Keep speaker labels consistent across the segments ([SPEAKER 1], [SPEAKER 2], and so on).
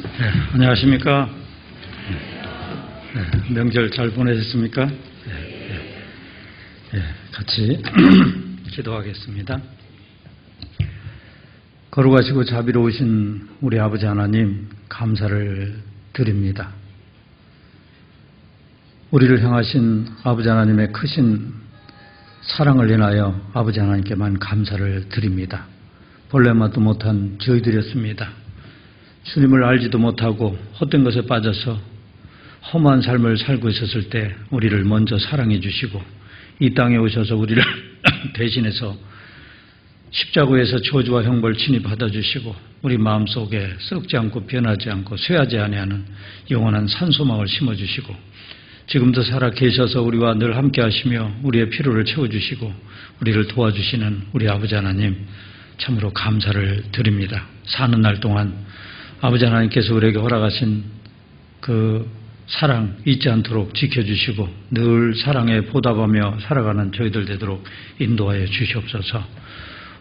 [SPEAKER 1] 네, 안녕하십니까? 네, 명절 잘 보내셨습니까? 네, 같이 기도하겠습니다. 거룩하시고 자비로우신 우리 아버지 하나님, 감사를 드립니다. 우리를 향하신 아버지 하나님의 크신 사랑을 인하여 아버지 하나님께만 감사를 드립니다. 본래만도 못한 저희들이었습니다. 주님을 알지도 못하고 헛된 것에 빠져서 험한 삶을 살고 있었을 때 우리를 먼저 사랑해 주시고 이 땅에 오셔서 우리를 대신해서 십자가에서 저주와 형벌 친히 받아주시고 우리 마음속에 썩지 않고 변하지 않고 쇠하지 아니하는 영원한 산소망을 심어주시고 지금도 살아 계셔서 우리와 늘 함께 하시며 우리의 필요를 채워주시고 우리를 도와주시는 우리 아버지 하나님, 참으로 감사를 드립니다. 사는 날 동안 아버지 하나님께서 우리에게 허락하신 그 사랑 잊지 않도록 지켜주시고 늘 사랑에 보답하며 살아가는 저희들 되도록 인도하여 주시옵소서.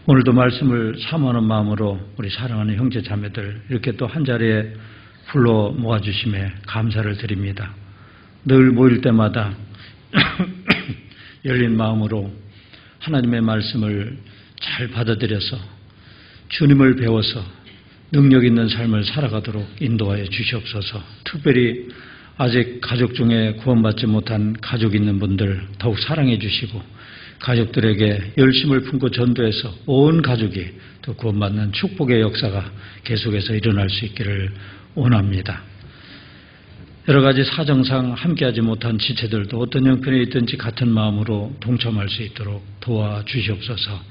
[SPEAKER 1] 오늘도 말씀을 사모하는 마음으로 우리 사랑하는 형제 자매들 이렇게 또 한자리에 불러 모아주심에 감사를 드립니다. 늘 모일 때마다 열린 마음으로 하나님의 말씀을 잘 받아들여서 주님을 배워서 능력 있는 삶을 살아가도록 인도하여 주시옵소서. 특별히 아직 가족 중에 구원받지 못한 가족 있는 분들 더욱 사랑해 주시고 가족들에게 열심을 품고 전도해서 온 가족이 또 구원받는 축복의 역사가 계속해서 일어날 수 있기를 원합니다. 여러 가지 사정상 함께하지 못한 지체들도 어떤 형편에 있든지 같은 마음으로 동참할 수 있도록 도와주시옵소서.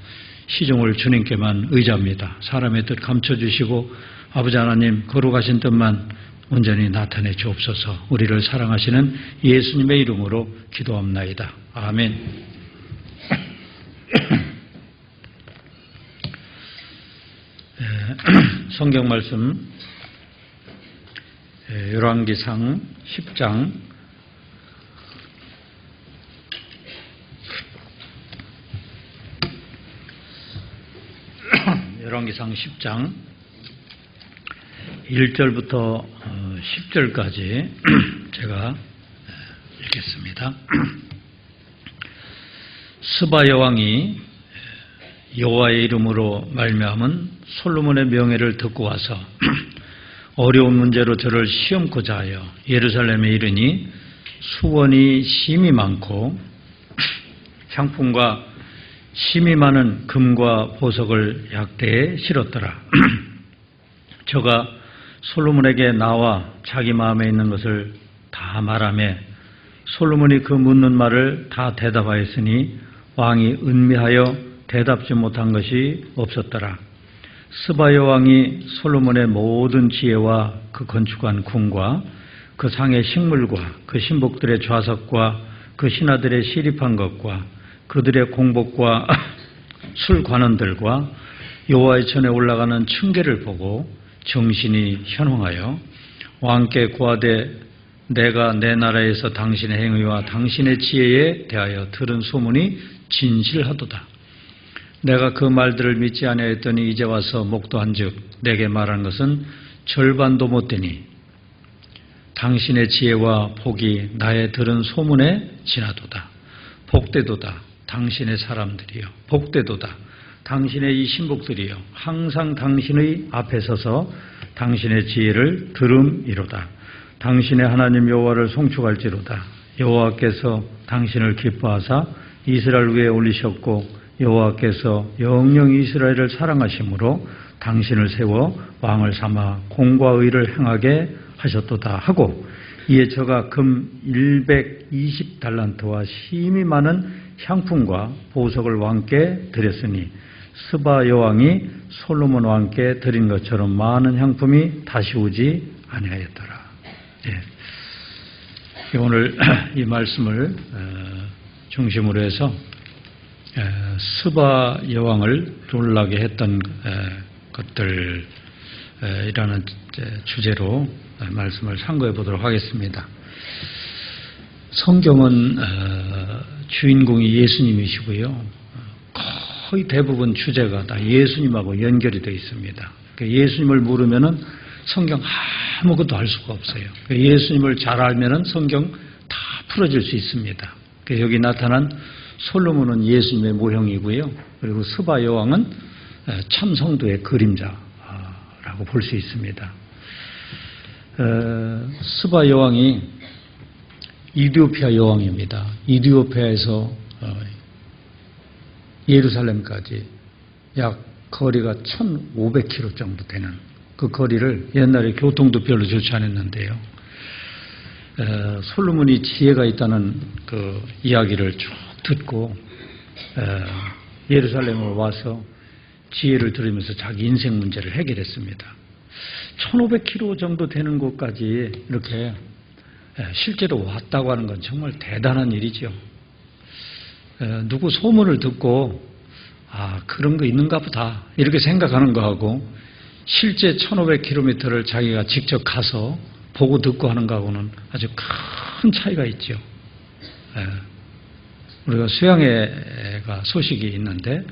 [SPEAKER 1] 시종을 주님께만 의지합니다. 사람의 뜻 감춰주시고 아버지 하나님 거룩하신 뜻만 온전히 나타내 주옵소서. 우리를 사랑하시는 예수님의 이름으로 기도합나이다. 아멘. 성경 말씀 열왕기상 10장 열왕기상 10장 1절부터 10절까지 제가 읽겠습니다. 스바 여왕이 여호와의 이름으로 말미암은 솔로몬의 명예를 듣고 와서 어려운 문제로 저를 시험고자 하여 예루살렘에 이르니 수원이 심이 많고 향품과 심이 많은 금과 보석을 약대에 실었더라. 저가 솔로몬에게 나와 자기 마음에 있는 것을 다 말하며 솔로몬이 그 묻는 말을 다 대답하였으니 왕이 은미하여 대답지 못한 것이 없었더라. 스바 여왕이 솔로몬의 모든 지혜와 그 건축한 궁과 그 상의 식물과 그 신복들의 좌석과 그 신하들의 시립한 것과 그들의 공복과 술관원들과 여호와의 전에 올라가는 층계를 보고 정신이 현황하여 왕께 고하되 내가 내 나라에서 당신의 행위와 당신의 지혜에 대하여 들은 소문이 진실하도다. 내가 그 말들을 믿지 아니하였더니 이제 와서 목도한즉 내게 말한 것은 절반도 못되니 당신의 지혜와 복이 나의 들은 소문에 지나도다. 복되도다. 당신의 사람들이여 복되도다. 당신의 이 신복들이여 항상 당신의 앞에 서서 당신의 지혜를 들음이로다. 당신의 하나님 여호와를 송축할지로다. 여호와께서 당신을 기뻐하사 이스라엘 위에 올리셨고 여호와께서 영영 이스라엘을 사랑하심으로 당신을 세워 왕을 삼아 공과 의를 행하게 하셨도다 하고 이에 저가 금 120달란트와 심이 많은 향품과 보석을 왕께 드렸으니 스바 여왕이 솔로몬 왕께 드린 것처럼 많은 향품이 다시 오지 아니하였더라. 오늘 이 말씀을 중심으로 해서 스바 여왕을 놀라게 했던 것들이라는 주제로 말씀을 상고해 보도록 하겠습니다. 성경은 주인공이 예수님이시고요. 거의 대부분 주제가 다 예수님하고 연결이 되어 있습니다. 예수님을 물으면은 성경 아무것도 할 수가 없어요. 예수님을 잘 알면은 성경 다 풀어질 수 있습니다. 여기 나타난 솔로몬은 예수님의 모형이고요. 그리고 스바 여왕은 참 성도의 그림자라고 볼 수 있습니다. 스바 여왕이 이디오피아 여왕입니다. 이디오피아에서 예루살렘까지 약 거리가 1,500km 정도 되는 그 거리를 옛날에 교통도 별로 좋지 않았는데요. 솔로몬이 지혜가 있다는 그 이야기를 쭉 듣고 예루살렘을 와서 지혜를 들으면서 자기 인생 문제를 해결했습니다. 1,500km 정도 되는 곳까지 이렇게 실제로 왔다고 하는 건 정말 대단한 일이죠. 누구 소문을 듣고 그런 거 있는가 보다 이렇게 생각하는 거하고 실제 1,500km를 자기가 직접 가서 보고 듣고 하는 거하고는 아주 큰 차이가 있죠. 우리가 수양회가 소식이 있는데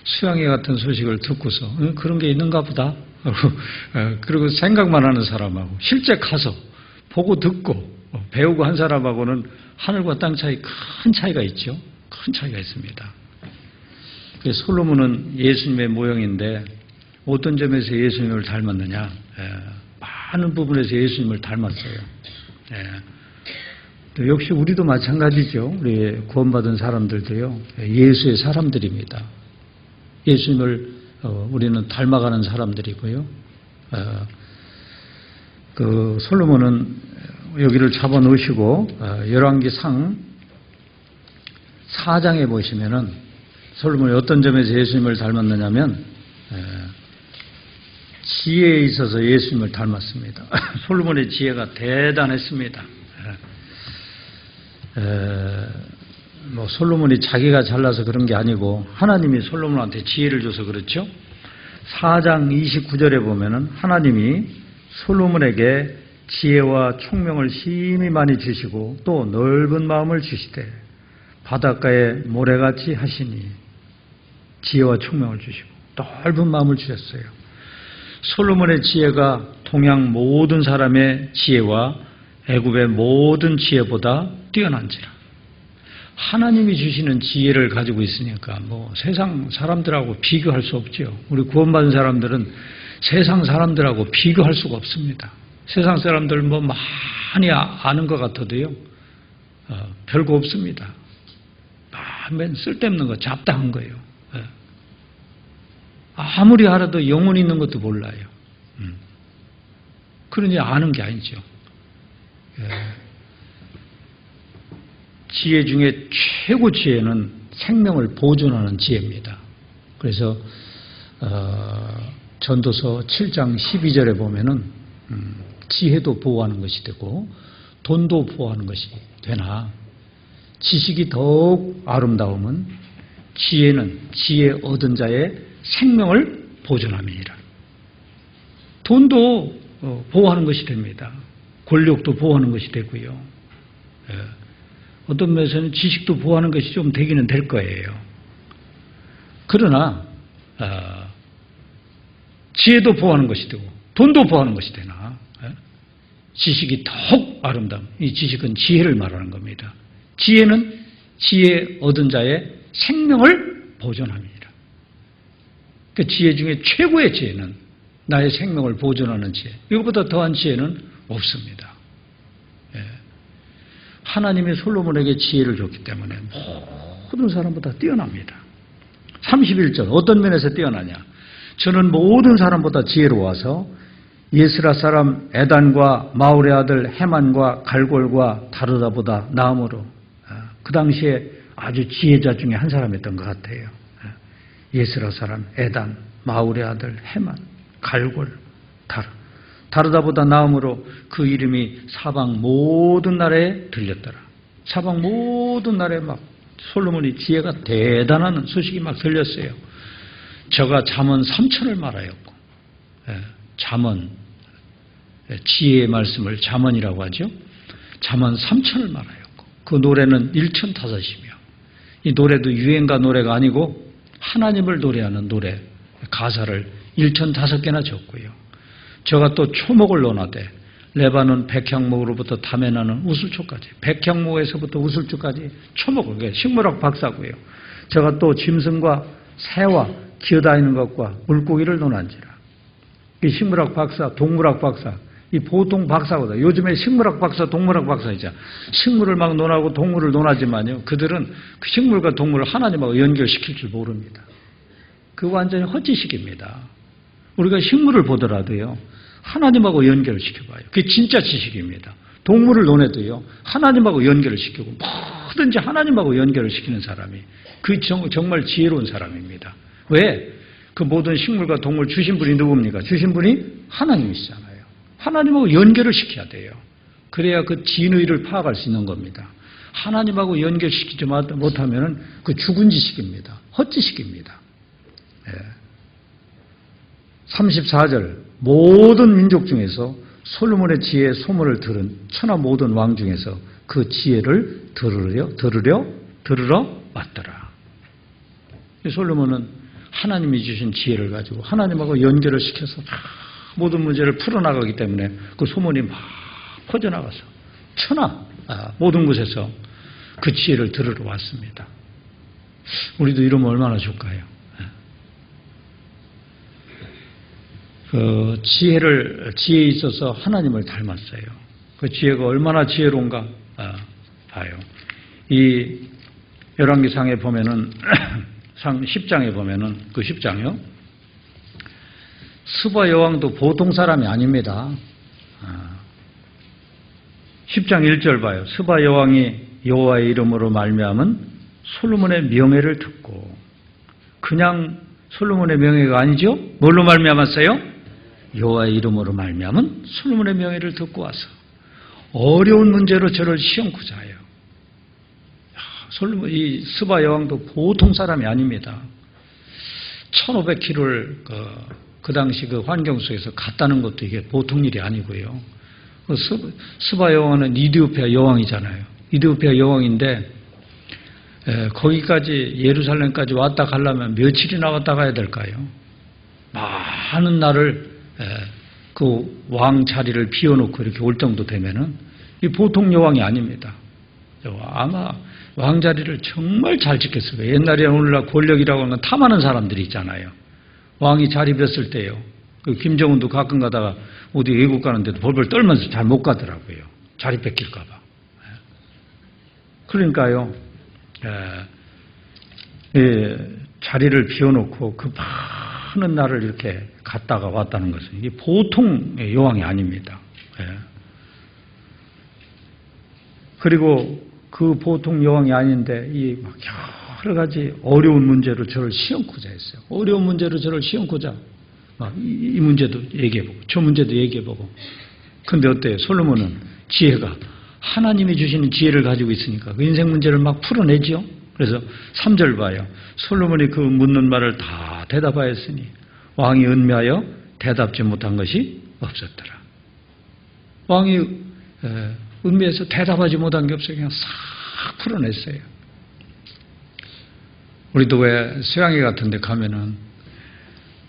[SPEAKER 1] 수양회 같은 소식을 듣고서 그런 게 있는가 보다 그리고 생각만 하는 사람하고 실제 가서 보고 듣고 배우고 한 사람하고는 하늘과 땅 차이 큰 차이가 있죠. 큰 차이가 있습니다. 솔로몬은 예수님의 모형인데 어떤 점에서 예수님을 닮았느냐? 많은 부분에서 예수님을 닮았어요. 역시 우리도 마찬가지죠. 우리 구원받은 사람들도요. 예수의 사람들입니다. 예수님을 우리는 닮아가는 사람들이고요. 그 솔로몬은 여기를 잡아놓으시고 열왕기상 4장에 보시면은 솔로몬이 어떤 점에서 예수님을 닮았느냐면 지혜에 있어서 예수님을 닮았습니다. 솔로몬의 지혜가 대단했습니다. 솔로몬이 자기가 잘나서 그런 게 아니고 하나님이 솔로몬한테 지혜를 줘서 그렇죠. 4장 29절에 보면은 하나님이 솔로몬에게 지혜와 총명을 심히 많이 주시고 또 넓은 마음을 주시되 바닷가에 모래같이 하시니 지혜와 총명을 주시고 넓은 마음을 주셨어요. 솔로몬의 지혜가 동양 모든 사람의 지혜와 애굽의 모든 지혜보다 뛰어난지라. 하나님이 주시는 지혜를 가지고 있으니까 세상 사람들하고 비교할 수 없죠. 우리 구원받은 사람들은 세상 사람들하고 비교할 수가 없습니다. 세상 사람들 많이 아는 것 같아도요, 별거 없습니다. 맨 쓸데없는 거, 잡다한 거예요. 아무리 알아도 영혼 있는 것도 몰라요. 그러니 아는 게 아니죠. 지혜 중에 최고 지혜는 생명을 보존하는 지혜입니다. 그래서 전도서 7장 12절에 보면은 지혜도 보호하는 것이 되고 돈도 보호하는 것이 되나 지식이 더욱 아름다움은 지혜는 지혜 얻은 자의 생명을 보존함이니라. 돈도 보호하는 것이 됩니다. 권력도 보호하는 것이 되고요. 어떤 면에서는 지식도 보호하는 것이 좀 되기는 될 거예요. 그러나 지혜도 보호하는 것이 되고 돈도 보호하는 것이 되나 지식이 더욱 아름다움. 이 지식은 지혜를 말하는 겁니다. 지혜는 지혜 얻은 자의 생명을 보존함이니라. 그 지혜 중에 최고의 지혜는 나의 생명을 보존하는 지혜. 이것보다 더한 지혜는 없습니다. 하나님이 솔로몬에게 지혜를 줬기 때문에 모든 사람보다 뛰어납니다. 31절 어떤 면에서 뛰어나냐. 저는 모든 사람보다 지혜로워서 예스라 사람 에단과 마울의 아들 헤만과 갈골과 다르다보다 나음으로 그 당시에 아주 지혜자 중에 한 사람이었던 것 같아요. 예스라 사람 에단, 마울의 아들 헤만, 갈골, 다르다보다 나음으로 그 이름이 사방 모든 나라에 들렸더라. 사방 모든 나라에 막 솔로몬이 지혜가 대단한 소식이 막 들렸어요. 저가 잠언 3천을 말하였고, 잠언, 지혜의 말씀을 잠언이라고 하죠. 잠언 3천을 말하였고, 그 노래는 1,005이며, 이 노래도 유행가 노래가 아니고 하나님을 노래하는 노래, 가사를 1,005개나 줬고요. 저가 또 초목을 논하되 레바논 백향목으로부터 탐에 나는 우슬초까지, 백향목에서부터 우슬초까지 초목을, 그게 식물학 박사고요. 제가 또 짐승과 새와 기어다니는 것과 물고기를 논한지라. 이 식물학 박사, 동물학 박사, 이 보통 박사거든. 요즘에 식물학 박사, 동물학 박사이자 식물을 막 논하고 동물을 논하지만요. 그들은 그 식물과 동물을 하나님하고 연결시킬 줄 모릅니다. 그 완전히 헛지식입니다. 우리가 식물을 보더라도요. 하나님하고 연결을 시켜봐요. 그게 진짜 지식입니다. 동물을 논해도요. 하나님하고 연결을 시키고 뭐든지 하나님하고 연결을 시키는 사람이 그 정말 지혜로운 사람입니다. 왜? 그 모든 식물과 동물 주신 분이 누굽니까? 주신 분이 하나님이시잖아요. 하나님하고 연결을 시켜야 돼요. 그래야 그 진의를 파악할 수 있는 겁니다. 하나님하고 연결시키지 못하면 그 죽은 지식입니다. 헛지식입니다. 34절 모든 민족 중에서 솔로몬의 지혜의 소문을 들은 천하 모든 왕 중에서 그 지혜를 들으러 왔더라. 솔로몬은 하나님이 주신 지혜를 가지고 하나님하고 연결을 시켜서 모든 문제를 풀어나가기 때문에 그 소문이 막 퍼져나가서 천하 모든 곳에서 그 지혜를 들으러 왔습니다. 우리도 이러면 얼마나 좋을까요? 그 지혜에 있어서 하나님을 닮았어요. 그 지혜가 얼마나 지혜로운가 봐요. 이 열왕기상에 보면은 상 10장에 보면은 그 10장이요. 스바 여왕도 보통 사람이 아닙니다. 10장 1절 봐요. 스바 여왕이 여호와의 이름으로 말미암은 솔로몬의 명예를 듣고, 그냥 솔로몬의 명예가 아니죠. 뭘로 말미암았어요? 여호와의 이름으로 말미암은 솔로몬의 명예를 듣고 와서 어려운 문제로 저를 시험코자 해요. 솔로몬, 이 스바 여왕도 보통 사람이 아닙니다. 1500km를 그 당시 그 환경 속에서 갔다는 것도 이게 보통 일이 아니고요. 스바 여왕은 이디오피아 여왕이잖아요. 이디오피아 여왕인데 거기까지 예루살렘까지 왔다 가려면 며칠이나 왔다 가야 될까요? 많은 날을 그 왕 자리를 비워놓고 이렇게 올 정도 되면은 이 보통 여왕이 아닙니다. 아마 왕 자리를 정말 잘 지켰을 거예요. 옛날에 오늘날 권력이라고 하는 건 탐하는 사람들이 있잖아요. 왕이 자리 뵀을 때요. 그 김정은도 가끔 가다가 어디 외국 가는데도 벌벌 떨면서 잘 못 가더라고요. 자리 뺏길까 봐. 그러니까요. 자리를 비워놓고 그 많은 날을 이렇게 갔다가 왔다는 것은 이게 보통 여왕이 아닙니다. 그리고 그 보통 여왕이 아닌데 이 여러 가지 어려운 문제로 저를 시험코자 했어요. 어려운 문제로 저를 시험코자. 이 문제도 얘기해보고 저 문제도 얘기해보고. 근데 어때요? 솔로몬은 지혜가 하나님이 주시는 지혜를 가지고 있으니까 그 인생 문제를 막 풀어내지요. 그래서 3절 봐요. 솔로몬이 그 묻는 말을 다 대답하였으니 왕이 은미하여 대답지 못한 것이 없었더라. 왕이 은미해서 대답하지 못한 게 없어요. 그냥 싹 풀어냈어요. 우리도 왜 수양회 같은 데 가면은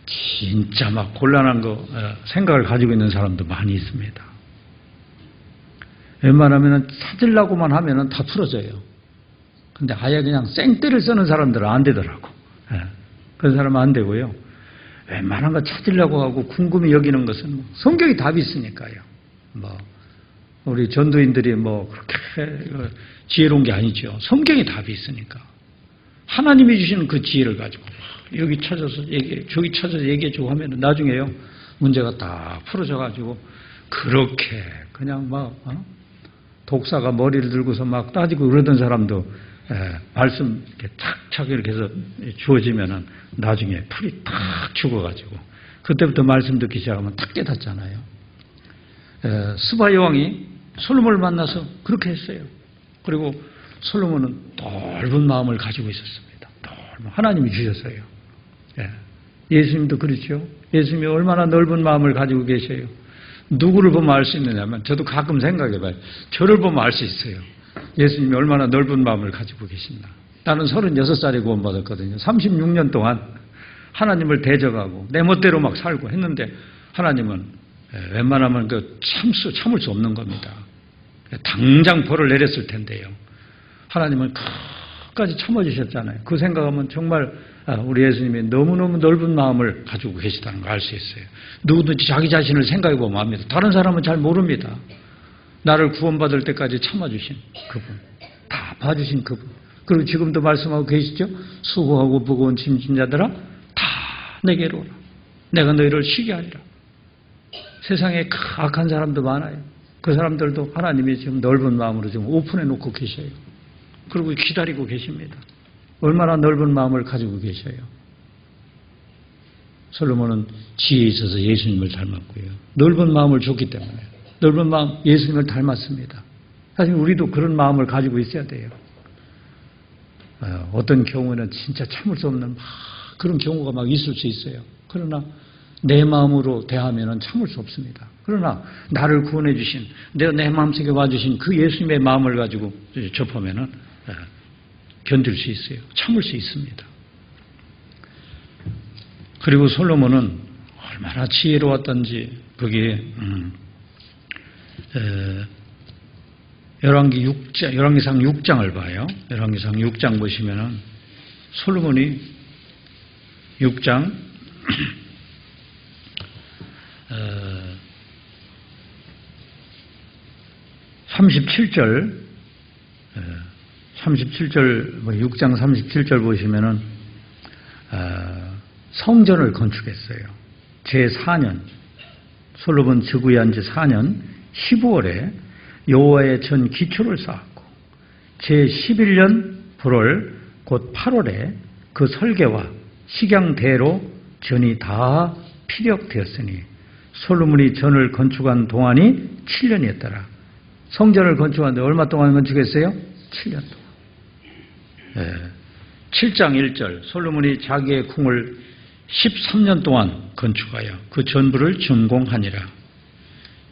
[SPEAKER 1] 진짜 막 곤란한 거 생각을 가지고 있는 사람도 많이 있습니다. 웬만하면 찾으려고만 하면은 다 풀어져요. 근데 아예 그냥 생떼를 쓰는 사람들은 안 되더라고. 그런 사람은 안 되고요. 웬만한 거 찾으려고 하고 궁금히 여기는 것은 성경이 답이 있으니까요. 우리 전도인들이 그렇게 지혜로운 게 아니죠. 성경이 답이 있으니까. 하나님이 주시는 그 지혜를 가지고 여기 찾아서 저기 찾아서 얘기해주고 하면 나중에요. 문제가 딱 풀어져가지고 그렇게 그냥 독사가 머리를 들고서 막 따지고 그러던 사람도 말씀 이렇게 탁탁 이렇게 해서 주어지면은 나중에 풀이 탁 죽어가지고 그때부터 말씀 듣기 시작하면 탁 깨닫잖아요. 스바 여왕이 솔로몬을 만나서 그렇게 했어요. 그리고 솔로몬은 넓은 마음을 가지고 있었습니다. 하나님이 주셨어요. 예수님도 그렇죠. 예수님이 얼마나 넓은 마음을 가지고 계셔요. 누구를 보면 알 수 있느냐면 저도 가끔 생각해봐요. 저를 보면 알 수 있어요. 예수님이 얼마나 넓은 마음을 가지고 계신다. 나는 36살에 구원받았거든요. 36년 동안 하나님을 대적하고 내 멋대로 막 살고 했는데 하나님은 웬만하면 참을 수 없는 겁니다. 당장 벌을 내렸을 텐데요. 하나님은 끝까지 참아주셨잖아요. 그 생각하면 정말 우리 예수님이 너무너무 넓은 마음을 가지고 계시다는 걸 알 수 있어요. 누구든지 자기 자신을 생각해 보면 압니다. 다른 사람은 잘 모릅니다. 나를 구원받을 때까지 참아주신 그분, 다 봐주신 그분. 그리고 지금도 말씀하고 계시죠? 수고하고 무거운 짐진 자들아 다 내게로 오라. 내가 너희를 쉬게 하리라. 세상에 악한 사람도 많아요. 그 사람들도 하나님이 지금 넓은 마음으로 지금 오픈해 놓고 계셔요. 그리고 기다리고 계십니다. 얼마나 넓은 마음을 가지고 계셔요. 솔로몬은 지혜에 있어서 예수님을 닮았고요. 넓은 마음을 줬기 때문에 넓은 마음 예수님을 닮았습니다. 사실 우리도 그런 마음을 가지고 있어야 돼요. 어떤 경우는 진짜 참을 수 없는 그런 경우가 막 있을 수 있어요. 그러나 내 마음으로 대하면 참을 수 없습니다. 그러나 나를 구원해 주신 내 마음속에 와주신 그 예수님의 마음을 가지고 접하면 견딜 수 있어요. 참을 수 있습니다. 그리고 솔로몬은 얼마나 지혜로웠던지 거기에 열왕기상 6장을 봐요. 열왕기상 6장 보시면은 솔로몬이 6장 37절 6장 37절 보시면은 성전을 건축했어요. 제4년 솔로몬 즉위한 지 4년 15월에 여호와의 전 기초를 쌓았고 제11년 불월 곧 8월에 그 설계와 식양대로 전이 다 피력되었으니 솔로몬이 전을 건축한 동안이 7년이었더라. 성전을 건축하는데 얼마 동안 건축했어요? 7년 동안. 7장 1절 솔로몬이 자기의 궁을 13년 동안 건축하여 그 전부를 준공하니라.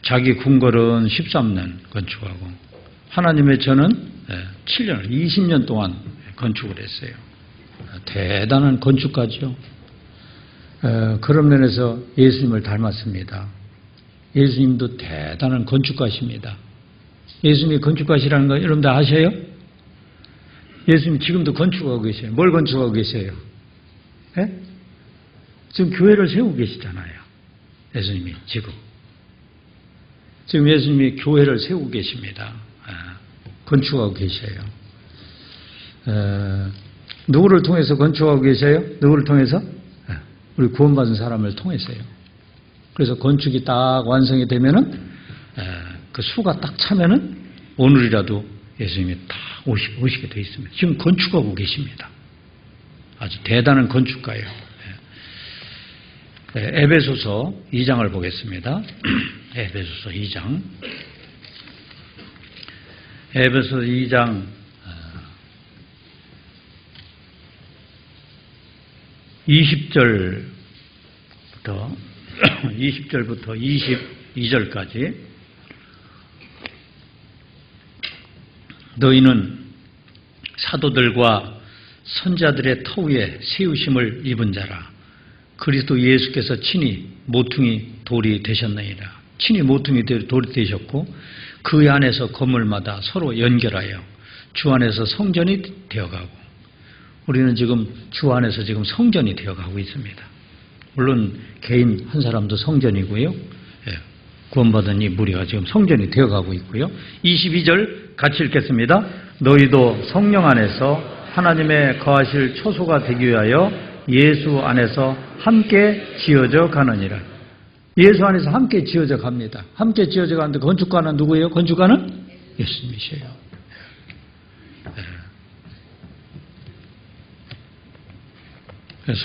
[SPEAKER 1] 자기 궁궐은 13년 건축하고 하나님의 전은 7년, 20년 동안 건축을 했어요. 대단한 건축가죠. 그런 면에서 예수님을 닮았습니다. 예수님도 대단한 건축가십니다. 예수님이 건축가시라는 거 여러분들 아셔요? 예수님 지금도 건축하고 계세요. 뭘 건축하고 계세요? 네? 지금 교회를 세우고 계시잖아요. 예수님이 지금 예수님이 교회를 세우고 계십니다. 건축하고 계셔요. 누구를 통해서 건축하고 계세요? 누구를 통해서? 우리 구원받은 사람을 통해서요. 그래서 건축이 딱 완성이 되면은 그 수가 딱 차면은 오늘이라도 예수님이 딱 오시게 되어 있습니다. 지금 건축하고 계십니다. 아주 대단한 건축가예요. 에베소서 2장을 보겠습니다. 에베소서 2장. 에베소서 2장 20절부터 22절까지 너희는 사도들과 선자들의 터위에 세우심을 입은 자라. 그리스도 예수께서 친히 모퉁이 돌이 되셨느니라. 친히 모퉁이 돌이 되셨고 그 안에서 건물마다 서로 연결하여 주 안에서 성전이 되어가고 우리는 지금 주 안에서 지금 성전이 되어가고 있습니다. 물론 개인 한 사람도 성전이고요. 구원받은 이 무리가 지금 성전이 되어가고 있고요. 22절 같이 읽겠습니다. 너희도 성령 안에서 하나님의 거하실 초소가 되기 위하여 예수 안에서 함께 지어져 가느니라. 예수 안에서 함께 지어져 갑니다. 함께 지어져 가는데 건축가는 누구예요? 건축가는 예수님이셔요.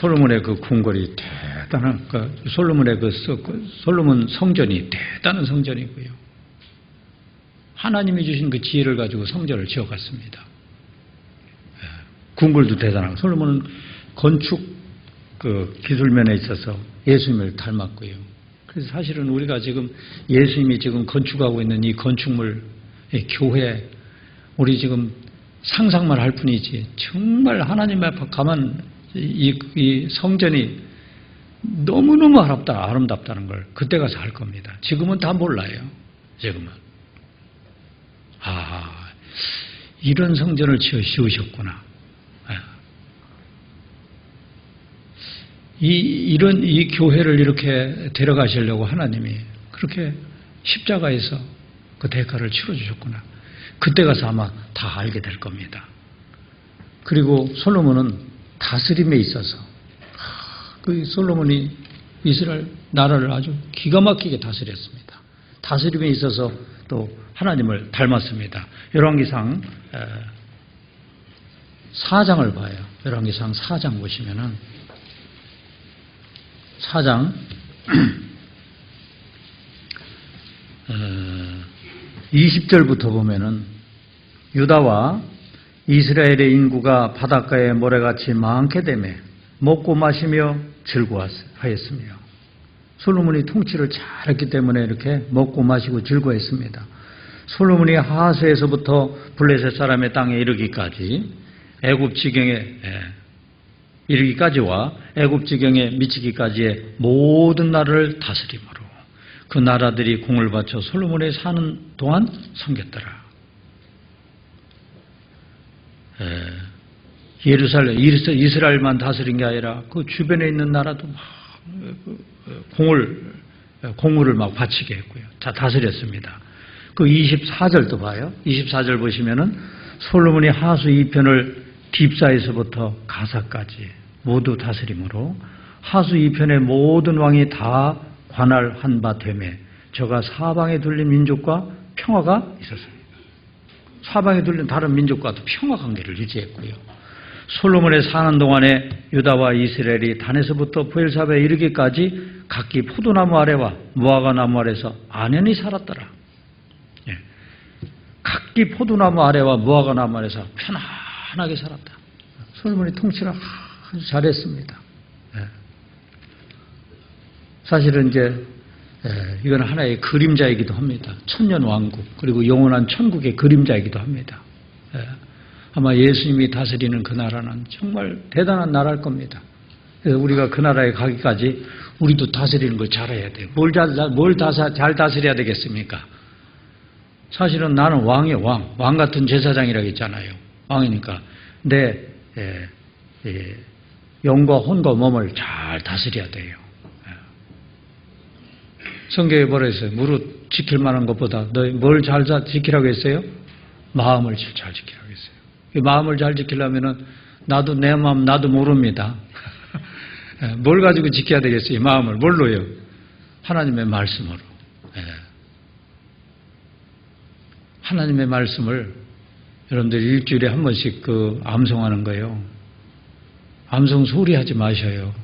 [SPEAKER 1] 솔로몬의 그 궁궐이 대단한, 솔로몬의 솔로몬 성전이 대단한 성전이고요. 하나님이 주신 그 지혜를 가지고 성전을 지어갔습니다. 궁궐도 대단하고 솔로몬은 건축 그 기술면에 있어서 예수님을 닮았고요. 그래서 사실은 우리가 지금 예수님이 지금 건축하고 있는 이 건축물, 교회, 우리 지금 상상만 할 뿐이지 정말 하나님 앞에 가만 이 성전이 너무너무 아름답다는 걸 그때 가서 알 겁니다. 지금은 다 몰라요. 지금은. 이런 성전을 지으셨구나. 이 교회를 이렇게 데려가시려고 하나님이 그렇게 십자가에서 그 대가를 치러주셨구나. 그때 가서 아마 다 알게 될 겁니다. 그리고 솔로몬은 다스림에 있어서 그 솔로몬이 이스라엘 나라를 아주 기가 막히게 다스렸습니다. 다스림에 있어서 또 하나님을 닮았습니다. 열왕기상 4장을 봐요. 열왕기상 4장 보시면은 4장 20절부터 보면은 유다와 이스라엘의 인구가 바닷가의 모래같이 많게 되매 먹고 마시며 즐거워하였으며 솔로몬이 통치를 잘했기 때문에 이렇게 먹고 마시고 즐거워했습니다. 솔로몬이 하수에서부터 블레셋 사람의 땅에 이르기까지 애굽 지경에 이르기까지와 애굽 지경에 미치기까지의 모든 나라를 다스림으로 그 나라들이 공을 바쳐 솔로몬이 사는 동안 섬겼더라. 예루살렘, 이스라엘만 다스린 게 아니라 그 주변에 있는 나라도 막 공물을 막 바치게 했고요. 다 다스렸습니다. 그 24절도 봐요. 24절 보시면은 솔로몬이 하수 2편을 딥사에서부터 가사까지 모두 다스림으로 하수 2편의 모든 왕이 다 관할한 바 되매 저가 사방에 둘린 민족과 평화가 있었습니다. 사방에 둘린 다른 민족과도 평화 관계를 유지했고요. 솔로몬의 사는 동안에 유다와 이스라엘이 단에서부터 브엘사바에 이르기까지 각기 포도나무 아래와 무화과 나무 아래에서 안연히 살았더라. 각기 포도나무 아래와 무화과 나무 아래에서 편안하게 살았다. 솔로몬이 통치를 아주 잘했습니다. 사실은 이제 이건 하나의 그림자이기도 합니다. 천년 왕국 그리고 영원한 천국의 그림자이기도 합니다. 아마 예수님이 다스리는 그 나라는 정말 대단한 나라일 겁니다. 그래서 우리가 그 나라에 가기까지 우리도 다스리는 걸 잘해야 돼요. 뭘 잘 다스려야 되겠습니까? 사실은 나는 왕이에요. 왕 같은 제사장이라고 했잖아요. 왕이니까 내 영과 혼과 몸을 잘 다스려야 돼요. 성경에 뭐라 했어요? 무릇 지킬 만한 것보다 너 뭘 잘 지키라고 했어요? 마음을 잘 지키라고 했어요. 이 마음을 잘 지키려면은 나도 내 마음 나도 모릅니다. 뭘 가지고 지켜야 되겠어요? 이 마음을 뭘로요? 하나님의 말씀으로. 하나님의 말씀을 여러분들 일주일에 한 번씩 그 암송하는 거예요. 암송 소리 하지 마셔요.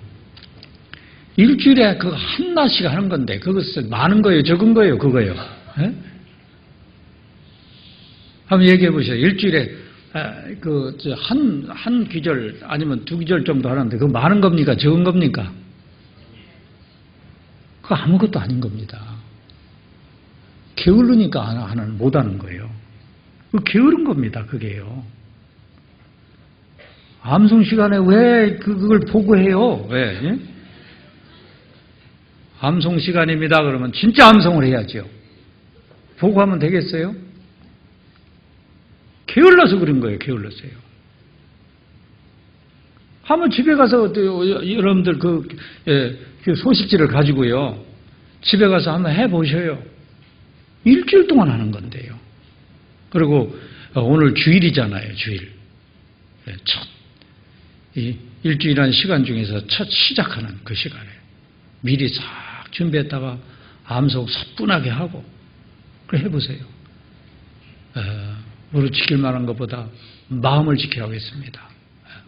[SPEAKER 1] 일주일에 그 한나씩 하는 건데 그것은 많은 거예요, 적은 거예요, 그거예요. 한번 얘기해 보세요. 일주일에 한 귀절 아니면 두 귀절 정도 하는데 그거 많은 겁니까, 적은 겁니까? 그거 아무것도 아닌 겁니다. 게으르니까 못 하는 거예요. 그 게으른 겁니다, 그게요. 암송 시간에 왜 그걸 보고 해요? 왜? 예? 암송 시간입니다. 그러면 진짜 암송을 해야죠. 보고 하면 되겠어요? 게을러서 그런 거예요. 게을러서요. 한번 집에 가서 여러분들 그 소식지를 가지고요. 집에 가서 한번 해보셔요. 일주일 동안 하는 건데요. 그리고 오늘 주일이잖아요. 주일. 이 일주일이라는 시간 중에서 첫 시작하는 그 시간에 미리 싹 준비했다가 암송 사뿐하게 하고 그래 해보세요. 무릇 지킬 만한 것보다 마음을 지키라고 했습니다.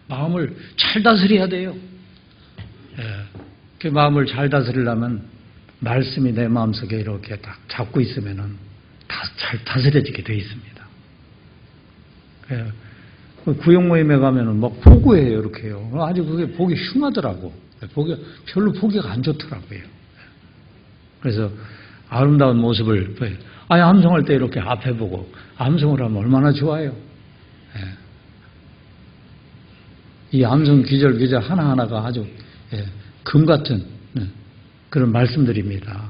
[SPEAKER 1] 마음을 잘 다스려야 돼요. 그 마음을 잘 다스리려면 말씀이 내 마음속에 이렇게 딱 잡고 있으면은 잘 다스려지게 되어 있습니다. 구역 모임에 가면은 막 보고해요, 이렇게요. 아주 그게 보기 흉하더라고. 별로 보기가 안 좋더라고요. 그래서 아름다운 모습을, 암송할 때 이렇게 앞에 보고 암송을 하면 얼마나 좋아요. 이 암송 귀절 하나하나가 아주 금 같은 그런 말씀드립니다.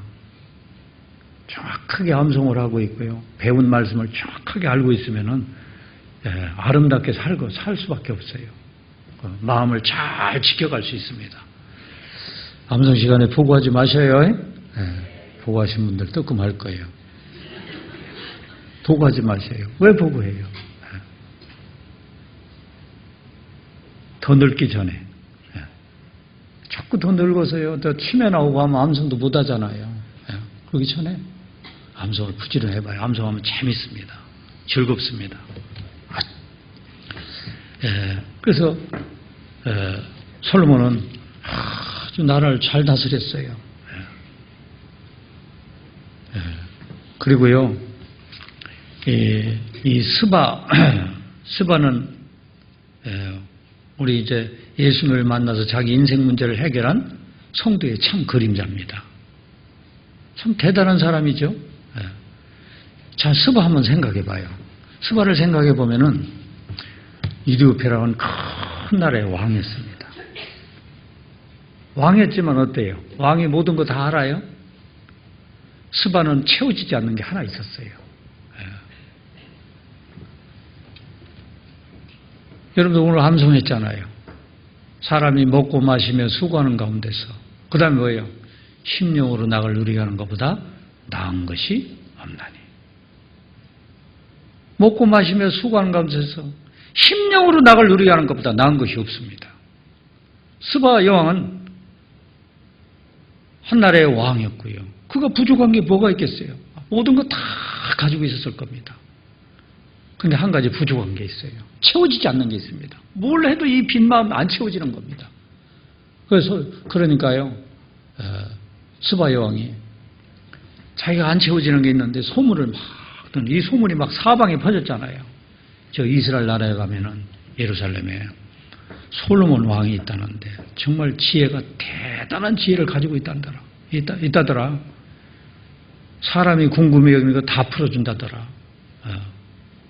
[SPEAKER 1] 정확하게 암송을 하고 있고요. 배운 말씀을 정확하게 알고 있으면은 아름답게 살 수밖에 없어요. 마음을 잘 지켜갈 수 있습니다. 암송 시간에 보고하지 마셔요. 보고하신 분들 뜨끔할 거예요. 보고하지 마세요. 왜 보고해요? 더 늙기 전에. 자꾸 더 늙어서요. 더 치매 나오고 하면 암송도 못 하잖아요. 그러기 전에 암송을 부지런히 해봐요. 암송하면 재밌습니다. 즐겁습니다. 그래서 솔로몬은 아주 나라를 잘 다스렸어요. 그리고요, 이 스바는 우리 이제 예수님을 만나서 자기 인생 문제를 해결한 성도의 참 그림자입니다. 참 대단한 사람이죠. 자, 스바 한번 생각해 봐요. 스바를 생각해 보면은 이디오페라는 큰 나라의 왕이었습니다. 왕이었지만 어때요? 왕이 모든 거 다 알아요? 스바는 채워지지 않는 게 하나 있었어요. 여러분들 오늘 암송했잖아요. 사람이 먹고 마시며 수고하는 가운데서 그 다음에 뭐예요? 심령으로 낙을 누리게 하는 것보다 나은 것이 없나니. 먹고 마시며 수고하는 가운데서 심령으로 낙을 누리게 하는 것보다 나은 것이 없습니다. 스바 여왕은 한나라의 왕이었고요. 그가 부족한 게 뭐가 있겠어요? 모든 거 다 가지고 있었을 겁니다. 근데 한 가지 부족한 게 있어요. 채워지지 않는 게 있습니다. 뭘 해도 이 빈 마음 안 채워지는 겁니다. 그러니까요, 스바 여왕이 자기가 안 채워지는 게 있는데 소문을 이 소문이 막 사방에 퍼졌잖아요. 저 이스라엘 나라에 가면은 예루살렘에 솔로몬 왕이 있다는데 정말 지혜가 대단한 지혜를 가지고 있다더라. 사람이 궁금해 여기는 거 다 풀어준다더라.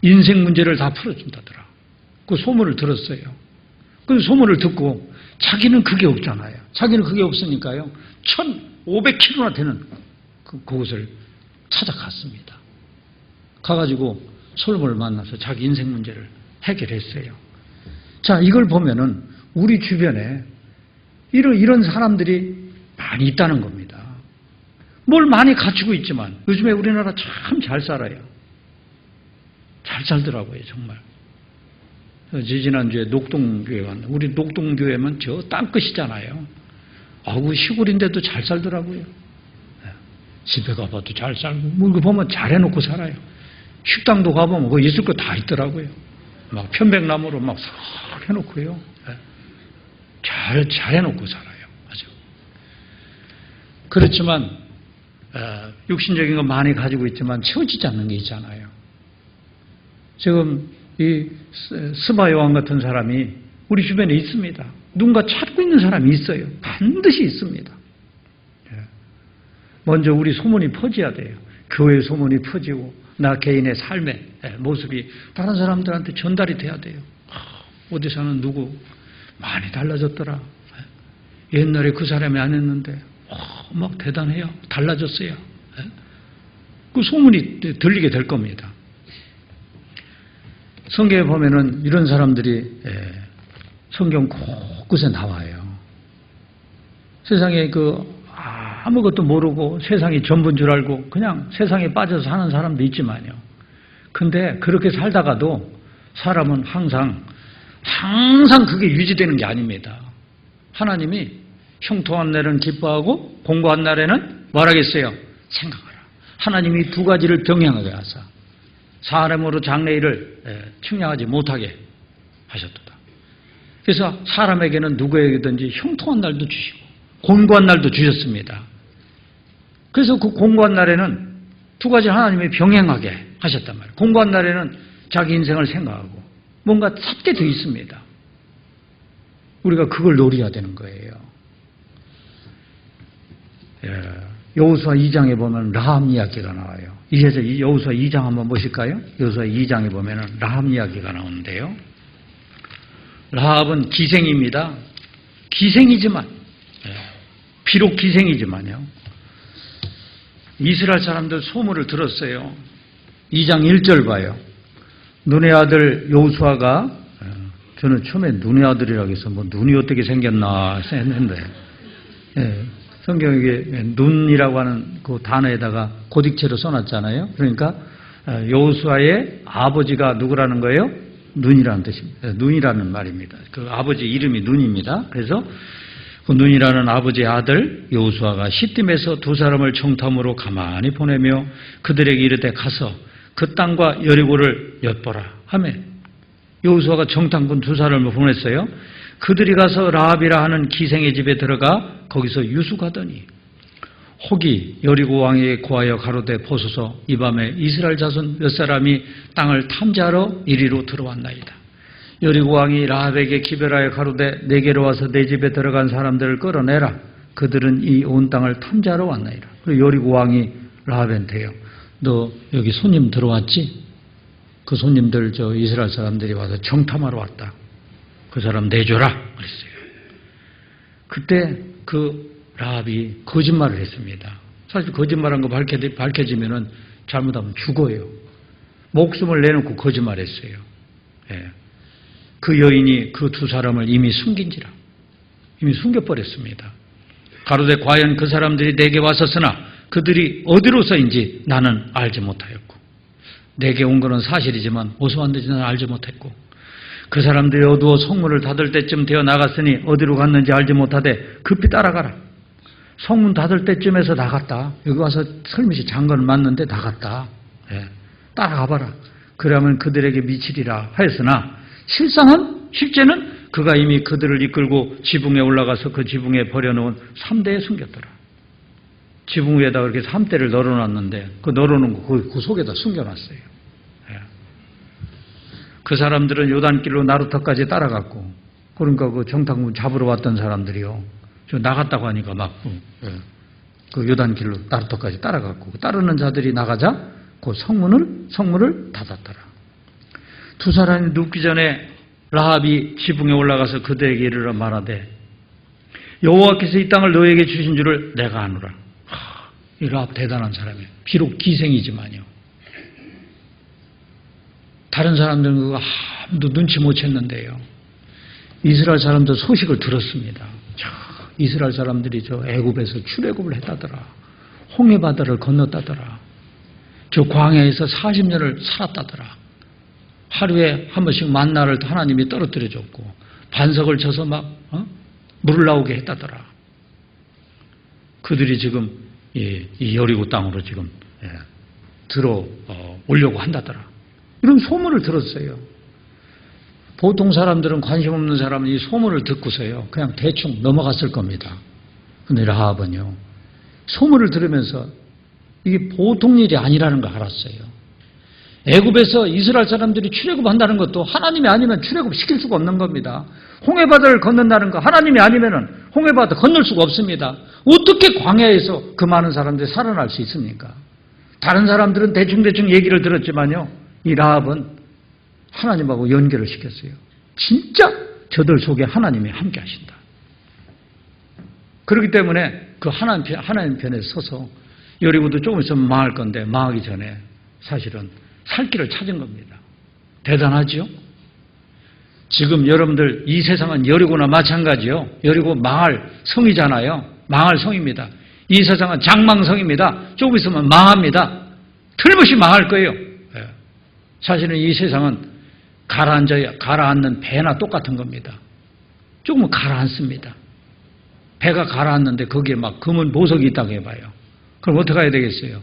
[SPEAKER 1] 인생 문제를 다 풀어준다더라. 그 소문을 들었어요. 그 소문을 듣고 자기는 그게 없잖아요. 자기는 그게 없으니까요. 1,500km나 되는 그곳을 찾아갔습니다. 가가지고 솔로몬을 만나서 자기 인생 문제를 해결했어요. 자, 이걸 보면은 우리 주변에 이런 사람들이 많이 있다는 겁니다. 뭘 많이 갖추고 있지만 요즘에 우리나라 참 잘 살아요. 잘 살더라고요, 정말. 지난주에 녹동교회 왔는데 우리 녹동교회면 저 땅끝이잖아요. 아우, 시골인데도 잘 살더라고요. 집에 가봐도 잘 살고, 뭐 이거 보면 잘 해놓고 살아요. 식당도 가보면 그거 있을 거 다 있더라고요. 막 편백나무로 막 싹 해놓고요. 잘 해놓고 살아요. 아주. 그렇지만, 육신적인 거 많이 가지고 있지만 채워지지 않는 게 있잖아요. 지금 이 스바 여왕 같은 사람이 우리 주변에 있습니다. 누군가 찾고 있는 사람이 있어요. 반드시 있습니다. 먼저 우리 소문이 퍼져야 돼요. 교회 소문이 퍼지고 나 개인의 삶의 모습이 다른 사람들한테 전달이 돼야 돼요. 어디 사는 누구 많이 달라졌더라. 옛날에 그 사람이 안 했는데 막 대단해요. 달라졌어요. 그 소문이 들리게 될 겁니다. 성경에 보면은 이런 사람들이 성경 곳곳에 나와요. 세상에 아무것도 모르고 세상이 전부인 줄 알고 그냥 세상에 빠져서 사는 사람도 있지만요. 근데 그렇게 살다가도 사람은 항상 그게 유지되는 게 아닙니다. 하나님이 형통한 날에는 기뻐하고 공고한 날에는 뭐라겠어요? 생각하라. 하나님이 두 가지를 병행하게 하사 사람으로 장래일을 측량하지 못하게 하셨도다. 그래서 사람에게는 누구에게든지 형통한 날도 주시고 공고한 날도 주셨습니다. 그래서 그 공고한 날에는 두 가지 하나님이 병행하게 하셨단 말이에요. 공고한 날에는 자기 인생을 생각하고 뭔가 찾게 되어 있습니다. 우리가 그걸 노려야 되는 거예요. 여호수아 2장에 보면 라합 이야기가 나와요. 이제 여호수아 2장 한번 보실까요? 여호수아 2장에 보면 라합 이야기가 나오는데요. 라합은 기생입니다. 기생이지만 비록 기생이지만요. 이스라엘 사람들 소문을 들었어요. 2장 1절 봐요. 눈의 아들 여호수아가, 저는 처음에 눈의 아들이라고 해서 뭐 눈이 어떻게 생겼나 했는데, 성경에 눈이라고 하는 그 단어에다가 고딕체로 써놨잖아요. 그러니까 여호수아의 아버지가 누구라는 거예요? 눈이라는 뜻입니다. 눈이라는 말입니다. 그 아버지 이름이 눈입니다. 그래서 그 눈이라는 아버지의 아들 여호수아가 시딤에서 두 사람을 정탐으로 가만히 보내며 그들에게 이르되 가서 그 땅과 여리고를 엿보라 하며, 여호수아가 정탐꾼 두 사람을 보냈어요. 그들이 가서 라합이라 하는 기생의 집에 들어가 거기서 유숙하더니 혹이 여리고 왕에게 고하여 가로되 보소서 이 밤에 이스라엘 자손 몇 사람이 땅을 탐지하러 이리로 들어왔나이다. 여리고 왕이 라합에게 기별하여 가로되 내게로 와서 내 집에 들어간 사람들을 끌어내라. 그들은 이 온 땅을 탐지하러 왔나이다. 그리고 여리고 왕이 라합한테요, 너 여기 손님 들어왔지? 그 손님들 저 이스라엘 사람들이 와서 정탐하러 왔다. 그 사람 내줘라 그랬어요. 그때 그 라합이 거짓말을 했습니다. 사실 거짓말한 거 밝혀지면은 잘못하면 죽어요. 목숨을 내놓고 거짓말했어요. 예. 그 여인이 그 두 사람을 이미 숨긴지라. 이미 숨겨버렸습니다. 가로되 과연 그 사람들이 내게 왔었으나 그들이 어디로서인지 나는 알지 못하였고, 내게 온 것은 사실이지만 어디서 왔는지 나는 알지 못했고, 그 사람들이 어두워 성문을 닫을 때쯤 되어 나갔으니 어디로 갔는지 알지 못하되 급히 따라가라. 성문 닫을 때쯤에서 나갔다. 여기 와서 설mit이 장관을 맞는데 나갔다. 예. 따라가봐라. 그러면 그들에게 미치리라 하였으나 실제는 그가 이미 그들을 이끌고 지붕에 올라가서 그 지붕에 버려놓은 3대에 숨겼더라. 지붕 위에다 그렇게 3대를 널어놨는데 그 널어놓은 거 그 속에다 숨겨놨어요. 예. 그 사람들은 요단길로 나루터까지 따라갔고, 그러니까 그 정탐꾼 잡으러 왔던 사람들이요, 저 나갔다고 하니까 막 그 요단길로 나루터까지 따라갔고, 따르는 자들이 나가자 그 성문을 닫았더라. 두 사람이 눕기 전에 라합이 지붕에 올라가서 그들에게 이르러 말하되 여호와께서 이 땅을 너에게 주신 줄을 내가 아노라. 이 라합 대단한 사람이에요. 비록 기생이지만요. 다른 사람들은 그거 아무도 눈치 못 챘는데요. 이스라엘 사람들 소식을 들었습니다. 이스라엘 사람들이 저 애굽에서 출애굽을 했다더라. 홍해바다를 건넜다더라. 저 광야에서 40년을 살았다더라. 하루에 한 번씩 만나를 하나님이 떨어뜨려 줬고 반석을 쳐서 막 물을 나오게 했다더라. 그들이 지금 이 여리고 땅으로 지금 들어오려고 한다더라. 이런 소문을 들었어요. 보통 사람들은 관심 없는 사람은 이 소문을 듣고서요 그냥 대충 넘어갔을 겁니다. 근데 라합은요 소문을 들으면서 이게 보통 일이 아니라는 걸 알았어요. 애굽에서 이스라엘 사람들이 출애굽한다는 것도 하나님이 아니면 출애굽 시킬 수가 없는 겁니다. 홍해바다를 건넌다는 거 하나님이 아니면은 홍해바다 건널 수가 없습니다. 어떻게 광야에서 그 많은 사람들이 살아날 수 있습니까? 다른 사람들은 대충 얘기를 들었지만요 이 라합은 하나님하고 연결을 시켰어요. 진짜 저들 속에 하나님이 함께 하신다. 그렇기 때문에 그 하나님 편에 서서 여리고도 조금 있으면 망할 건데 망하기 전에 사실은 살 길을 찾은 겁니다. 대단하지요? 지금 여러분들 이 세상은 여리고나 마찬가지요. 여리고 망할 성이잖아요. 망할 성입니다. 이 세상은 장망성입니다. 조금 있으면 망합니다. 틀림없이 망할 거예요. 사실은 이 세상은 가라앉는 배나 똑같은 겁니다. 조금은 가라앉습니다. 배가 가라앉는데 거기에 막 금은 보석이 있다고 해봐요. 그럼 어떻게 해야 되겠어요?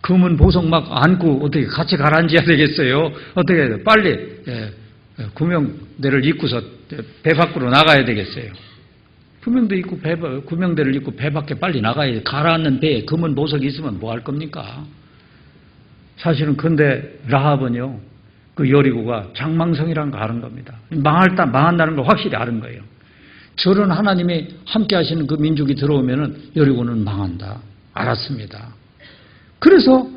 [SPEAKER 1] 금은 보석 막 안고 어떻게 같이 가라앉아야 되겠어요? 어떻게 해야 돼요? 빨리 구명대를 입고서 배 밖으로 나가야 되겠어요. 구명대를 입고 배 밖에 빨리 나가야 돼요. 가라앉는 배에 금은 보석이 있으면 뭐 할 겁니까? 사실은 근데 라합은요 그 여리고가 장망성이라는 걸 아는 겁니다. 망한다는 걸 확실히 아는 거예요. 저런 하나님이 함께 하시는 그 민족이 들어오면은 여리고는 망한다. 알았습니다. 그래서